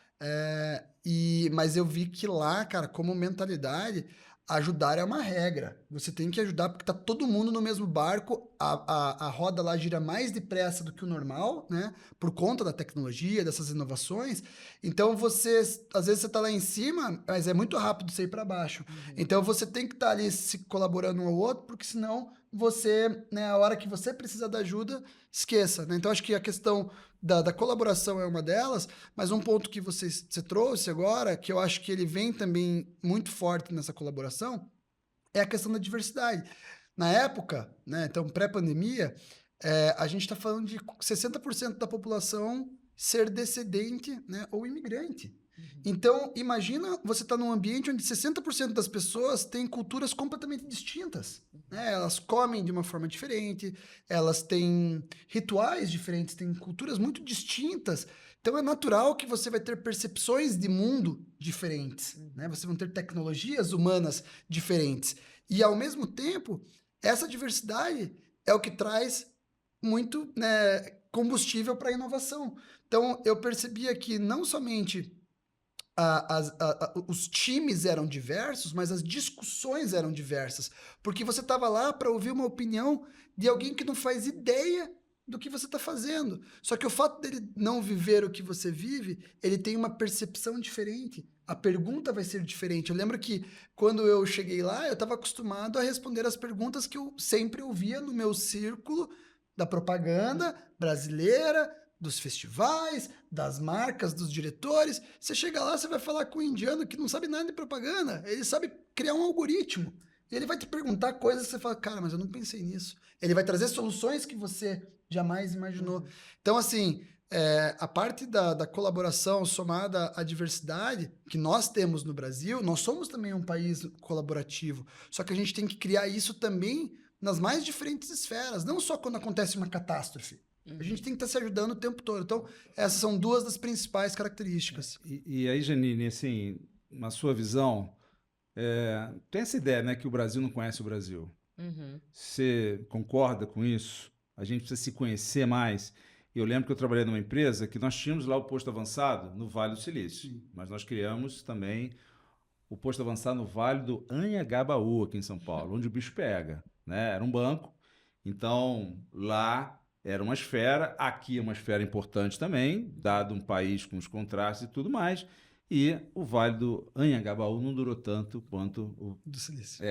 mas eu vi que lá, cara, como mentalidade... Ajudar é uma regra. Você tem que ajudar porque tá todo mundo no mesmo barco, a roda lá gira mais depressa do que o normal, né? Por conta da tecnologia, dessas inovações. Então, às vezes você tá lá em cima, mas é muito rápido você ir para baixo. Então, você tem que estar ali se colaborando um ao outro, porque senão você, né, a hora que você precisa da ajuda, esqueça, né? Então, acho que a questão da colaboração é uma delas, mas um ponto que você trouxe agora, que eu acho que ele vem também muito forte nessa colaboração, é a questão da diversidade. Na época, né, então pré-pandemia, a gente está falando de 60% da população ser descendente, né, ou imigrante. Então, imagina você estar num ambiente onde 60% das pessoas têm culturas completamente distintas, né? Elas comem de uma forma diferente, elas têm rituais diferentes, têm culturas muito distintas. Então, é natural que você vai ter percepções de mundo diferentes, né? Você vai ter tecnologias humanas diferentes. E, ao mesmo tempo, essa diversidade é o que traz muito, né, combustível para a inovação. Então, eu percebia que não somente os times eram diversos, mas as discussões eram diversas. Porque você estava lá para ouvir uma opinião de alguém que não faz ideia do que você está fazendo. Só que o fato dele não viver o que você vive, ele tem uma percepção diferente. A pergunta vai ser diferente. Eu lembro que quando eu cheguei lá, eu estava acostumado a responder as perguntas que eu sempre ouvia no meu círculo da propaganda brasileira, dos festivais, das marcas, dos diretores. Você chega lá, você vai falar com um indiano que não sabe nada de propaganda. Ele sabe criar um algoritmo. E ele vai te perguntar coisas que você fala, cara, mas eu não pensei nisso. Ele vai trazer soluções que você jamais imaginou. Então, assim, a parte da colaboração somada à diversidade que nós temos no Brasil, nós somos também um país colaborativo. Só que a gente tem que criar isso também nas mais diferentes esferas, não só quando acontece uma catástrofe. A gente tem que estar se ajudando o tempo todo. Então, essas são duas das principais características. E aí, Janine, assim, na sua visão, tem essa ideia, né, que o Brasil não conhece o Brasil. Você concorda com isso? A gente precisa se conhecer mais. Eu lembro que eu trabalhei numa empresa que nós tínhamos lá o posto avançado no Vale do Silício, mas nós criamos também o posto avançado no Vale do Anhangabaú, aqui em São Paulo, onde o bicho pega, né? Era um banco, então lá era uma esfera, aqui é uma esfera importante também, dado um país com os contrastes e tudo mais, e o Vale do Anhangabaú não durou tanto quanto o Do silício.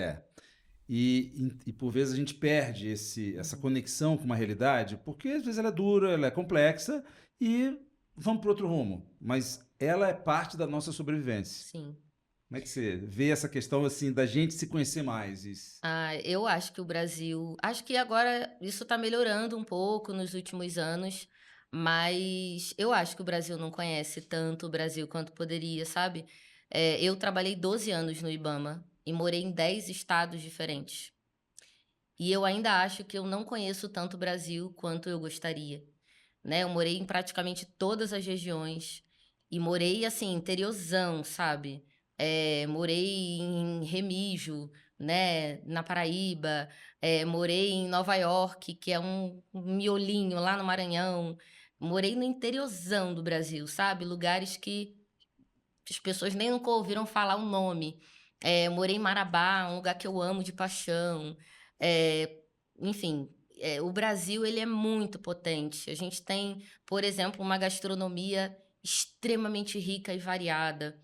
E por vezes a gente perde essa conexão com uma realidade, porque às vezes ela é dura, ela é complexa e vamos para outro rumo. Mas ela é parte da nossa sobrevivência. Sim. Como é que você vê essa questão assim da gente se conhecer mais? Eu acho que o Brasil. Acho que agora isso está melhorando um pouco nos últimos anos, mas eu acho que o Brasil não conhece tanto o Brasil quanto poderia, sabe? Eu trabalhei 12 anos no IBAMA e morei em 10 estados diferentes. E eu ainda acho que eu não conheço tanto o Brasil quanto eu gostaria, né? Eu morei em praticamente todas as regiões e morei, assim, interiorzão, sabe? Morei em Remígio, né? Na Paraíba. Morei em Nova York, que é um miolinho lá no Maranhão. Morei no interiorzão do Brasil, sabe? Lugares que as pessoas nem nunca ouviram falar o nome. Morei em Marabá, um lugar que eu amo de paixão. É, enfim, o Brasil ele é muito potente. A gente tem, por exemplo, uma gastronomia extremamente rica e variada.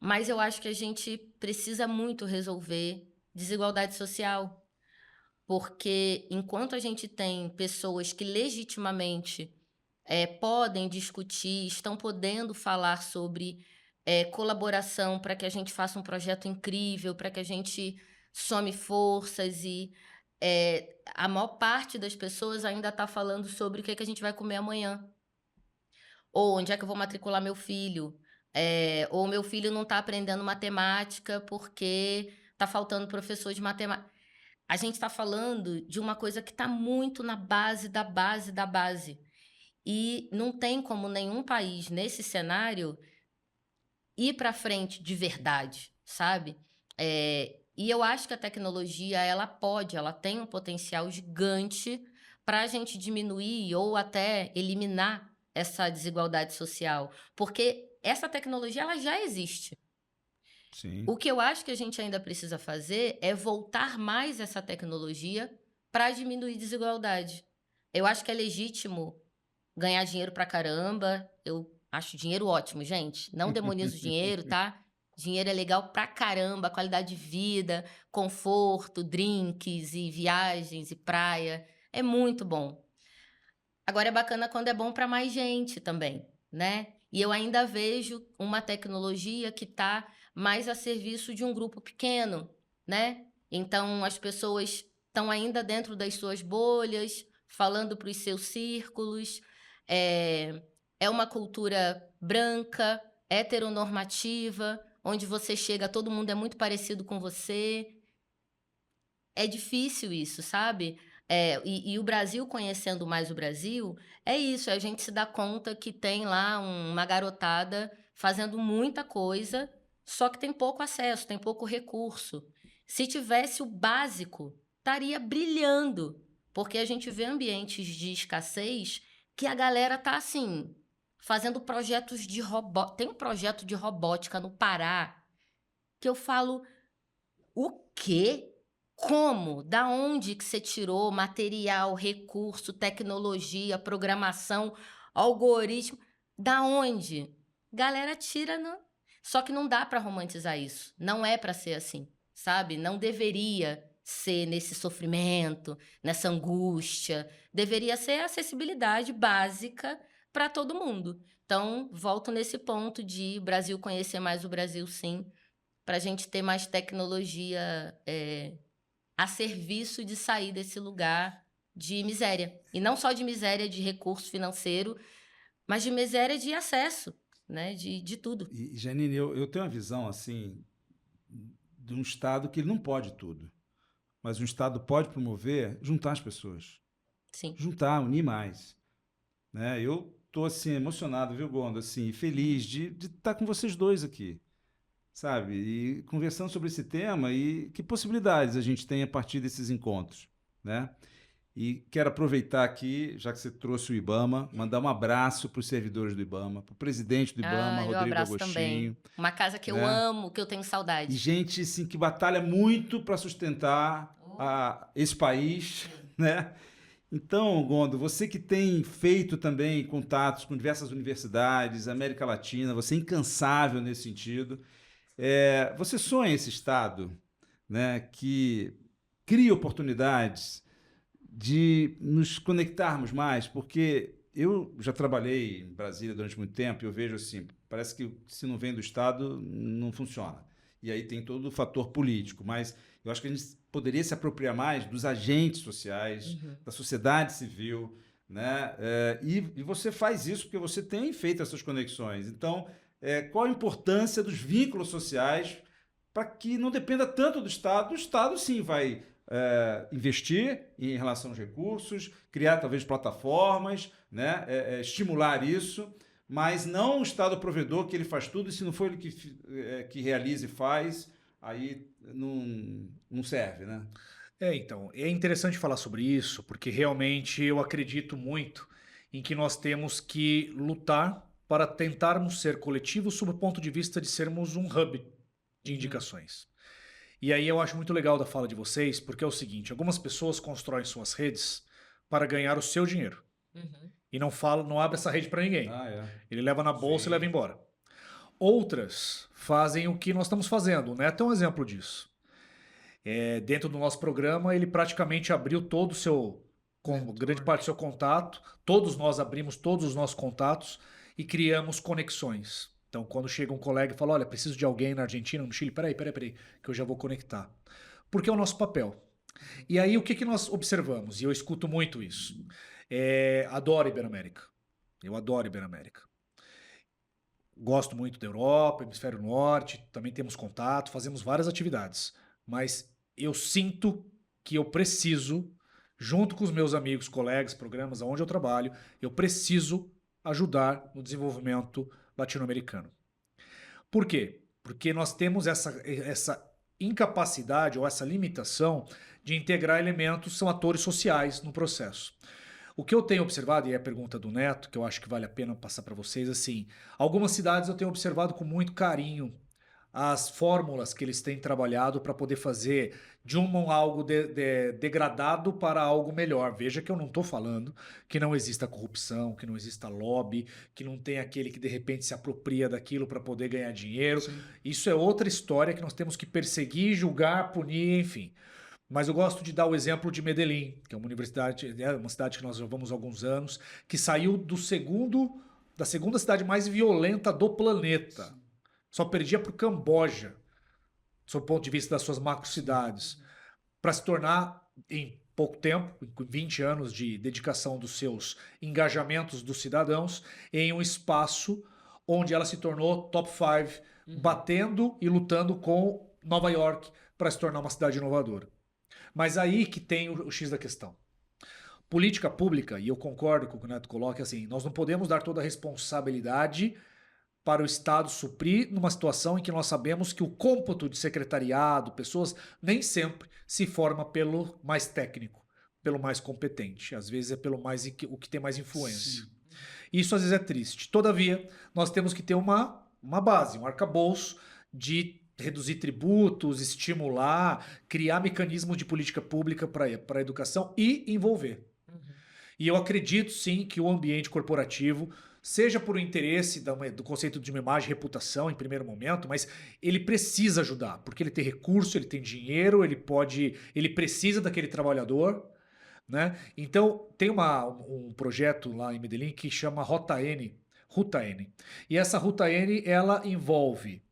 Mas eu acho que a gente precisa muito resolver desigualdade social. Porque enquanto a gente tem pessoas que legitimamente podem discutir, estão podendo falar sobre colaboração para que a gente faça um projeto incrível, para que a gente some forças e a maior parte das pessoas ainda está falando sobre o que a gente vai comer amanhã. Ou onde é que eu vou matricular meu filho. Ou meu filho não está aprendendo matemática porque está faltando professor de matemática. A gente está falando de uma coisa que está muito na base da base da base. E não tem como nenhum país, nesse cenário, ir para frente de verdade, sabe? E eu acho que a tecnologia, ela tem um potencial gigante para a gente diminuir ou até eliminar essa desigualdade social. Porque essa tecnologia, ela já existe. Sim. O que eu acho que a gente ainda precisa fazer é voltar mais essa tecnologia para diminuir desigualdade. Eu acho que é legítimo ganhar dinheiro pra caramba. Eu acho dinheiro ótimo, gente. Não demonizo o dinheiro, tá? Dinheiro é legal pra caramba, qualidade de vida, conforto, drinks e viagens e praia. É muito bom. Agora é bacana quando é bom pra mais gente também, né? E eu ainda vejo uma tecnologia que tá mais a serviço de um grupo pequeno, né? Então as pessoas estão ainda dentro das suas bolhas, falando para os seus círculos, É uma cultura branca, heteronormativa, onde você chega, todo mundo é muito parecido com você. É difícil isso, sabe? E o Brasil, conhecendo mais o Brasil, é isso, é a gente se dá conta que tem lá uma garotada fazendo muita coisa, só que tem pouco acesso, tem pouco recurso. Se tivesse o básico, estaria brilhando, porque a gente vê ambientes de escassez que a galera tá assim, fazendo projetos de robótica. Tem um projeto de robótica no Pará que eu falo, o quê? Como? Da onde que você tirou material, recurso, tecnologia, programação, algoritmo? Da onde? Galera tira, não. Só que não dá para romantizar isso. Não é para ser assim, sabe? Não deveria ser nesse sofrimento, nessa angústia. Deveria ser acessibilidade básica para todo mundo. Então, volto nesse ponto de Brasil conhecer mais o Brasil, sim, para a gente ter mais tecnologia a serviço de sair desse lugar de miséria. E não só de miséria de recurso financeiro, mas de miséria de acesso, né? De tudo. E Janine, eu tenho uma visão assim de um Estado que ele não pode tudo, mas um Estado pode promover juntar as pessoas, Sim. juntar, unir mais, né? Eu tô assim emocionado, viu, Gondo, assim, feliz de estar com vocês dois aqui, sabe? E conversando sobre esse tema e que possibilidades a gente tem a partir desses encontros, né? E quero aproveitar aqui, já que você trouxe o IBAMA, mandar um abraço para os servidores do IBAMA, para o presidente do IBAMA, Eu Rodrigo abraço Agostinho. também. Uma casa que eu né? amo, que eu tenho E saudade. gente assim, que batalha muito para sustentar esse país, né? Então, Gondo, você que tem feito também contatos com diversas universidades, América Latina, você é incansável nesse sentido. Você sonha esse Estado, né, que cria oportunidades de nos conectarmos mais, porque eu já trabalhei em Brasília durante muito tempo e eu vejo assim, parece que se não vem do Estado, não funciona. E aí tem todo o fator político, mas eu acho que a gente poderia se apropriar mais dos agentes sociais, da sociedade civil, né? E você faz isso porque você tem feito essas conexões. Então, qual a importância dos vínculos sociais para que não dependa tanto do Estado? O Estado, sim, vai investir em relação aos recursos, criar talvez plataformas, né? Estimular isso, mas não o Estado provedor que ele faz tudo e se não for ele que realiza e faz, aí não serve, né? Então, é interessante falar sobre isso, porque realmente eu acredito muito em que nós temos que lutar para tentarmos ser coletivos sob o ponto de vista de sermos um hub de indicações. E aí eu acho muito legal da fala de vocês, porque é o seguinte, algumas pessoas constroem suas redes para ganhar o seu dinheiro. E não abre essa rede para ninguém. Ele leva na bolsa e leva embora. Outras fazem o que nós estamos fazendo. O Neto é um exemplo disso. Dentro do nosso programa, ele praticamente abriu todo o seu, grande parte do seu contato. Todos nós abrimos todos os nossos contatos e criamos conexões. Então, quando chega um colega e fala, olha, preciso de alguém na Argentina, no Chile, peraí, que eu já vou conectar. Porque é o nosso papel. E aí, o que nós observamos? E eu escuto muito isso. Adoro Iberoamérica. Eu adoro Iberoamérica. Gosto muito da Europa, Hemisfério Norte, também temos contato, fazemos várias atividades. Mas eu sinto que eu preciso, junto com os meus amigos, colegas, programas, aonde eu trabalho, eu preciso ajudar no desenvolvimento latino-americano. Por quê? Porque nós temos essa incapacidade ou essa limitação de integrar elementos, são atores sociais no processo. O que eu tenho observado, e é a pergunta do Neto, que eu acho que vale a pena passar para vocês, assim, algumas cidades eu tenho observado com muito carinho as fórmulas que eles têm trabalhado para poder fazer de algo degradado para algo melhor. Veja que eu não estou falando que não exista corrupção, que não exista lobby, que não tem aquele que de repente se apropria daquilo para poder ganhar dinheiro. Sim. Isso é outra história que nós temos que perseguir, julgar, punir, enfim. Mas eu gosto de dar o exemplo de Medellín, que é uma cidade que nós já vamos há alguns anos, que saiu da segunda cidade mais violenta do planeta. Só perdia para o Camboja, sob o ponto de vista das suas macrocidades, para se tornar, em pouco tempo, 20 anos de dedicação dos seus engajamentos dos cidadãos, em um espaço onde ela se tornou top 5, batendo e lutando com Nova York para se tornar uma cidade inovadora. Mas aí que tem o X da questão. Política pública, e eu concordo com o que o Neto coloca, assim, nós não podemos dar toda a responsabilidade para o Estado suprir numa situação em que nós sabemos que o cômputo de secretariado, pessoas, nem sempre se forma pelo mais técnico, pelo mais competente. Às vezes é pelo mais o que tem mais influência. Sim. Isso às vezes é triste. Todavia, nós temos que ter uma base, um arcabouço de reduzir tributos, estimular, criar mecanismos de política pública para a educação e envolver. E eu acredito, sim, que o ambiente corporativo, seja por um interesse do conceito de uma imagem e reputação em primeiro momento, mas ele precisa ajudar, porque ele tem recurso, ele tem dinheiro, ele precisa daquele trabalhador, né? Então, tem um projeto lá em Medellín que chama Ruta N. E essa Ruta N, ela envolve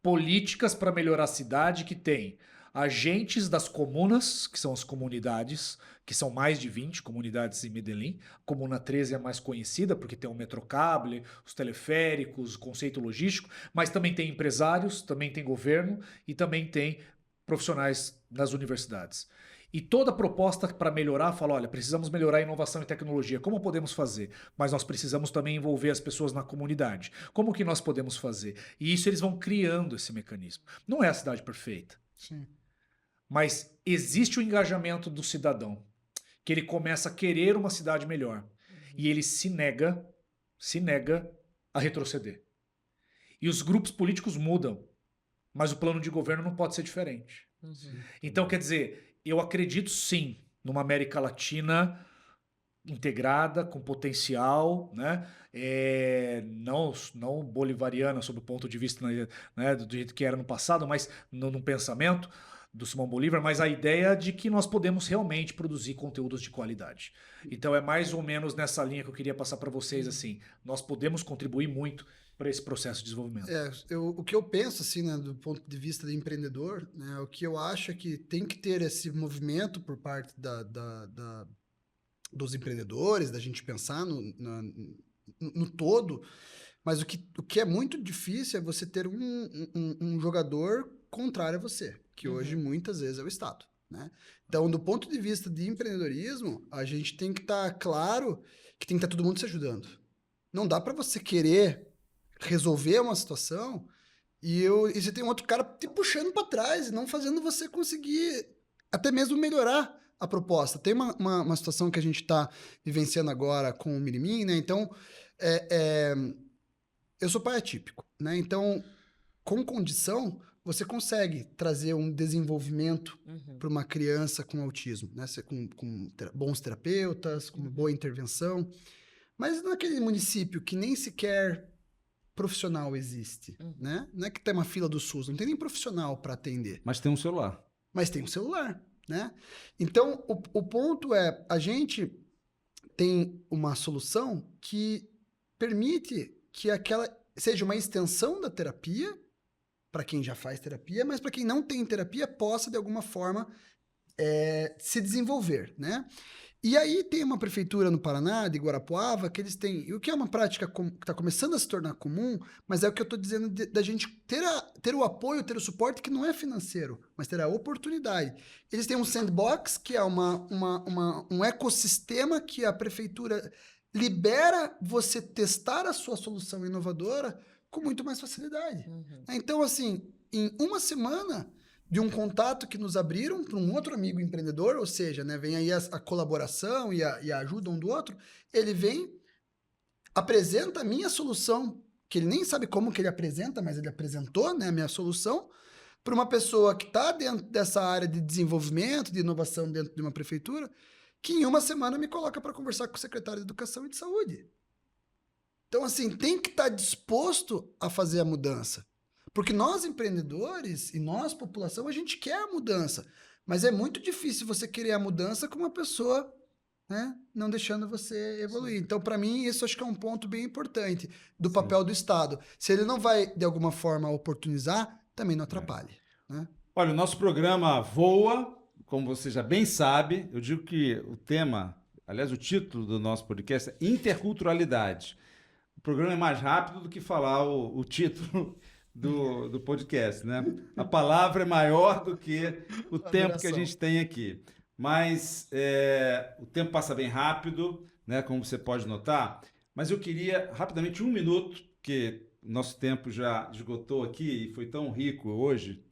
políticas para melhorar a cidade que tem agentes das comunas, que são as comunidades, que são mais de 20 comunidades em Medellín. A Comuna 13 é a mais conhecida, porque tem o metrocable, os teleféricos, o conceito logístico, mas também tem empresários, também tem governo e também tem profissionais das universidades. E toda proposta para melhorar fala, olha, precisamos melhorar a inovação e tecnologia. Como podemos fazer? Mas nós precisamos também envolver as pessoas na comunidade. Como que nós podemos fazer? E isso eles vão criando esse mecanismo. Não é a cidade perfeita. Sim. Mas existe o engajamento do cidadão, que ele começa a querer uma cidade melhor. E ele se nega a retroceder. E os grupos políticos mudam, mas o plano de governo não pode ser diferente. Então, quer dizer, eu acredito sim numa América Latina integrada, com potencial, né? Não bolivariana sob o ponto de vista, né, do jeito que era no passado, mas no pensamento do Simão Bolívar, mas a ideia de que nós podemos realmente produzir conteúdos de qualidade. Então é mais ou menos nessa linha que eu queria passar para vocês, assim, nós podemos contribuir muito para esse processo de desenvolvimento. O que eu penso, assim, né, do ponto de vista de empreendedor, né, o que eu acho é que tem que ter esse movimento por parte dos empreendedores, da gente pensar no todo, mas o que é muito difícil é você ter um jogador contrário a você, que hoje muitas vezes é o Estado, né? Então, do ponto de vista de empreendedorismo, a gente tem que estar claro que tem que estar todo mundo se ajudando. Não dá para você querer resolver uma situação e você tem um outro cara te puxando para trás e não fazendo você conseguir até mesmo melhorar a proposta. Tem uma situação que a gente está vivenciando agora com o Minimin, né? Então, eu sou pai atípico, né? Então, com condição, você consegue trazer um desenvolvimento para uma criança com autismo, né? Com bons terapeutas, com boa intervenção. Mas naquele município que nem sequer profissional existe, né? Não é que tem uma fila do SUS, não tem nem profissional para atender. Mas tem um celular. Mas tem um celular, né? Então, o ponto é, a gente tem uma solução que permite que aquela seja uma extensão da terapia para quem já faz terapia, mas para quem não tem terapia possa, de alguma forma, se desenvolver, né? E aí tem uma prefeitura no Paraná, de Guarapuava, que eles têm, o que é uma prática que está começando a se tornar comum, mas é o que eu estou dizendo da gente ter o apoio, ter o suporte que não é financeiro, mas ter a oportunidade. Eles têm um sandbox, que é um ecossistema que a prefeitura libera você testar a sua solução inovadora com muito mais facilidade. Então, assim, em uma semana de um contato que nos abriram para um outro amigo empreendedor, ou seja, né, vem aí a colaboração e a ajuda um do outro, ele vem, apresenta a minha solução, que ele nem sabe como que ele apresenta, mas ele apresentou, né, a minha solução, para uma pessoa que está dentro dessa área de desenvolvimento, de inovação dentro de uma prefeitura, que em uma semana me coloca para conversar com o secretário de Educação e de Saúde. Então, assim, tem que estar disposto a fazer a mudança. Porque nós, empreendedores, e nós, população, a gente quer a mudança. Mas é muito difícil você querer a mudança com uma pessoa, né, não deixando você evoluir. Sim. Então, para mim, isso acho que é um ponto bem importante do papel do Estado. Se ele não vai, de alguma forma, oportunizar, também não atrapalhe. Né? Olha, o nosso programa voa, como você já bem sabe, eu digo que o tema, aliás, o título do nosso podcast é Interculturalidade. O programa é mais rápido do que falar o título do podcast, né? A palavra é maior do que o tempo que a gente tem aqui. Mas o tempo passa bem rápido, né? Como você pode notar. Mas eu queria, rapidamente, 1 minuto, porque o nosso tempo já esgotou aqui e foi tão rico hoje.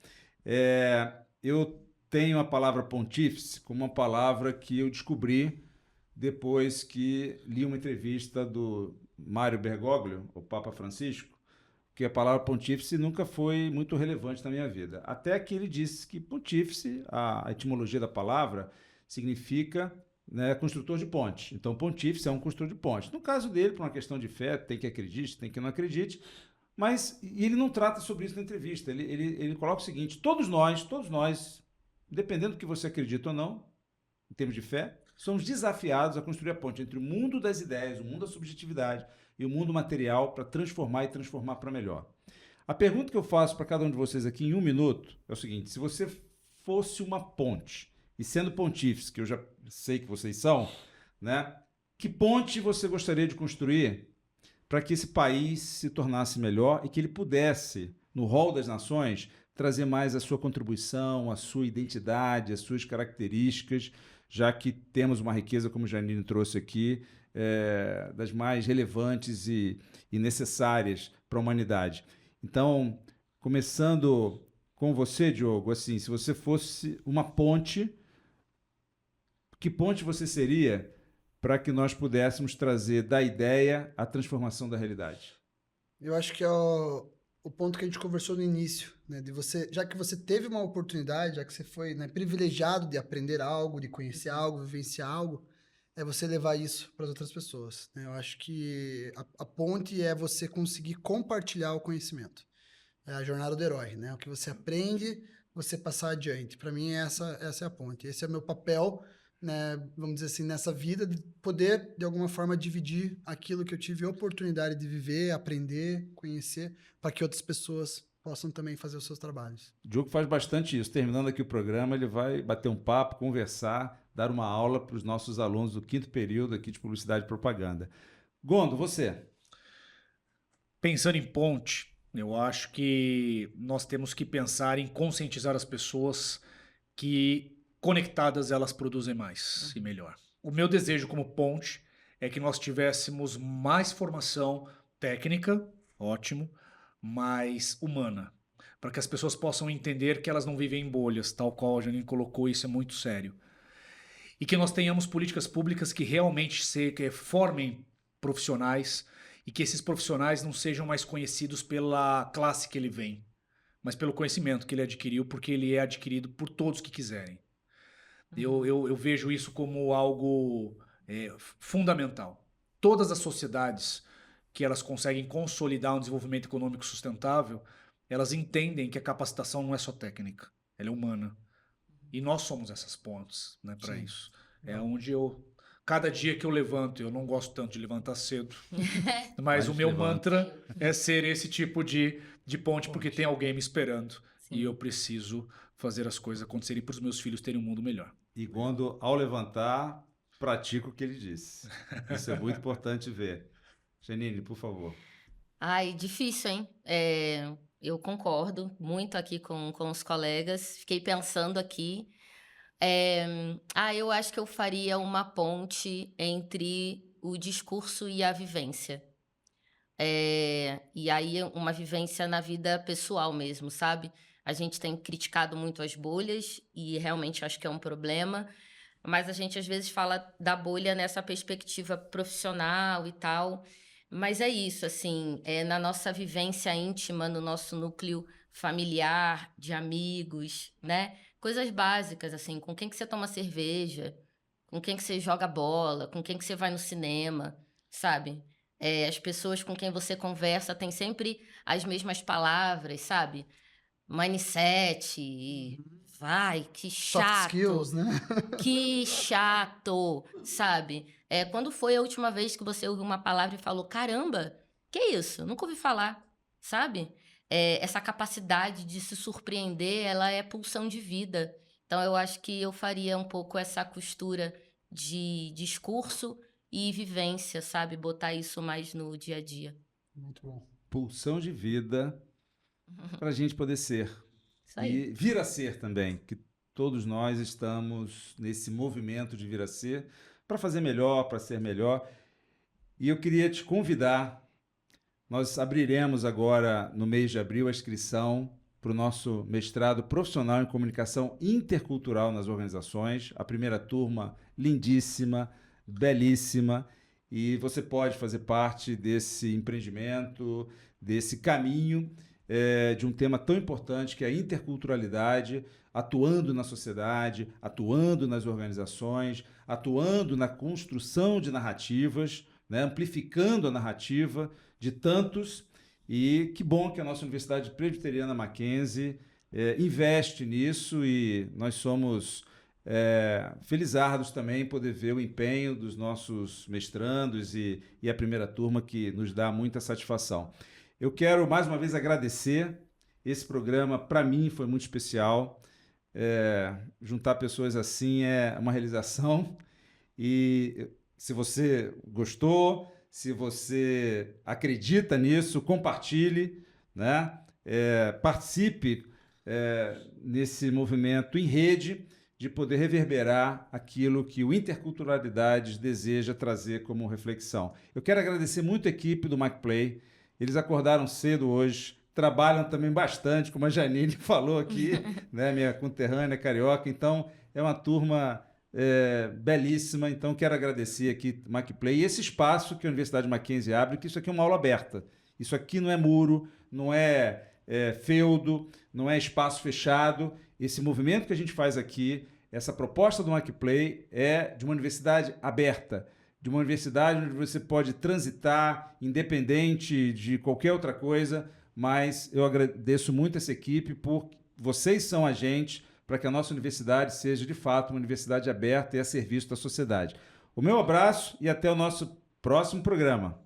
Eu tenho a palavra pontífice como uma palavra que eu descobri depois que li uma entrevista do Mário Bergoglio, o Papa Francisco, que a palavra pontífice nunca foi muito relevante na minha vida. Até que ele disse que pontífice, a etimologia da palavra, significa, né, construtor de ponte. Então, pontífice é um construtor de ponte. No caso dele, por uma questão de fé, tem que acredite, tem que não acredite, mas ele não trata sobre isso na entrevista. Ele coloca o seguinte: todos nós, dependendo do que você acredita ou não, em termos de fé, somos desafiados a construir a ponte entre o mundo das ideias, o mundo da subjetividade e o mundo material para transformar e transformar para melhor. A pergunta que eu faço para cada um de vocês aqui em 1 minuto é o seguinte: se você fosse uma ponte, e sendo pontífice, que eu já sei que vocês são, né, que ponte você gostaria de construir para que esse país se tornasse melhor e que ele pudesse, no rol das nações, trazer mais a sua contribuição, a sua identidade, as suas características, já que temos uma riqueza, como o Janine trouxe aqui, das mais relevantes e necessárias para a humanidade. Então, começando com você, Diogo, assim, se você fosse uma ponte, que ponte você seria para que nós pudéssemos trazer da ideia a transformação da realidade? Eu acho que é o ponto que a gente conversou no início, né? De você, já que você teve uma oportunidade, já que você foi, né, privilegiado de aprender algo, de conhecer algo, vivenciar algo, é você levar isso para as outras pessoas, né? Eu acho que a ponte é você conseguir compartilhar o conhecimento. É a jornada do herói, né? O que você aprende, você passar adiante. Para mim, essa é a ponte. Esse é o meu papel, né, vamos dizer assim, nessa vida, de poder, de alguma forma, dividir aquilo que eu tive a oportunidade de viver, aprender, conhecer, para que outras pessoas possam também fazer os seus trabalhos. O Diogo faz bastante isso. Terminando aqui o programa, ele vai bater um papo, conversar, dar uma aula para os nossos alunos do 5º período aqui de Publicidade e Propaganda. Gondo, você? Pensando em ponte, eu acho que nós temos que pensar em conscientizar as pessoas que conectadas elas produzem mais e melhor. O meu desejo como ponte é que nós tivéssemos mais formação técnica, ótimo, mais humana, para que as pessoas possam entender que elas não vivem em bolhas, tal qual a Janine colocou, isso é muito sério. E que nós tenhamos políticas públicas que realmente formem profissionais e que esses profissionais não sejam mais conhecidos pela classe que ele vem, mas pelo conhecimento que ele adquiriu, porque ele é adquirido por todos que quiserem. Eu vejo isso como algo fundamental. Todas as sociedades que elas conseguem consolidar um desenvolvimento econômico sustentável, elas entendem que a capacitação não é só técnica, ela é humana. E nós somos essas pontes, né, para isso. É onde cada dia que eu levanto, eu não gosto tanto de levantar cedo, mas o meu mantra é ser esse tipo de ponte, porque tem alguém me esperando. Sim. E eu preciso fazer as coisas acontecerem para os meus filhos terem um mundo melhor. E Gondo, ao levantar, pratica o que ele disse. Isso é muito importante ver. Janine, por favor. Ai, difícil, hein? Eu concordo muito aqui com os colegas. Fiquei pensando aqui. Eu acho que eu faria uma ponte entre o discurso e a vivência. E aí, uma vivência na vida pessoal mesmo, sabe? A gente tem criticado muito as bolhas e realmente acho que é um problema, mas a gente às vezes fala da bolha nessa perspectiva profissional e tal, mas é isso, assim, na nossa vivência íntima, no nosso núcleo familiar, de amigos, né? Coisas básicas, assim, com quem que você toma cerveja, com quem que você joga bola, com quem que você vai no cinema, sabe? As pessoas com quem você conversa têm sempre as mesmas palavras, sabe? Mindset, vai, que chato. Soft skills, né? Que chato, sabe? Quando foi a última vez que você ouviu uma palavra e falou, caramba, que isso? Nunca ouvi falar, sabe? Essa capacidade de se surpreender, ela é pulsão de vida. Então, eu acho que eu faria um pouco essa costura de discurso e vivência, sabe? Botar isso mais no dia a dia. Muito bom. Pulsão de vida para a gente poder ser. Isso aí. E vir a ser também, que todos nós estamos nesse movimento de vir a ser para fazer melhor, para ser melhor. E eu queria te convidar, nós abriremos agora no mês de abril a inscrição para o nosso mestrado profissional em comunicação intercultural nas organizações, a primeira turma lindíssima, belíssima, e você pode fazer parte desse empreendimento, desse caminho de um tema tão importante que é a interculturalidade, atuando na sociedade, atuando nas organizações, atuando na construção de narrativas, né, amplificando a narrativa de tantos. E que bom que a nossa Universidade Presbiteriana Mackenzie investe nisso, e nós somos felizardos também em poder ver o empenho dos nossos mestrandos e a primeira turma, que nos dá muita satisfação. Eu quero mais uma vez agradecer. Esse programa, para mim, foi muito especial. Juntar pessoas assim é uma realização. E se você gostou, se você acredita nisso, compartilhe, né? Participe nesse movimento em rede de poder reverberar aquilo que o Interculturalidades deseja trazer como reflexão. Eu quero agradecer muito a equipe do MacPlay. Eles acordaram cedo hoje, trabalham também bastante, como a Janine falou aqui, né? Minha conterrânea carioca. Então, é uma turma belíssima. Então, quero agradecer aqui o MacPlay e esse espaço que a Universidade Mackenzie abre, que isso aqui é uma aula aberta. Isso aqui não é muro, não é feudo, não é espaço fechado. Esse movimento que a gente faz aqui, essa proposta do MacPlay é de uma universidade aberta, de uma universidade onde você pode transitar, independente de qualquer outra coisa, mas eu agradeço muito essa equipe, porque vocês são agentes para que a nossa universidade seja, de fato, uma universidade aberta e a serviço da sociedade. O meu abraço e até o nosso próximo programa.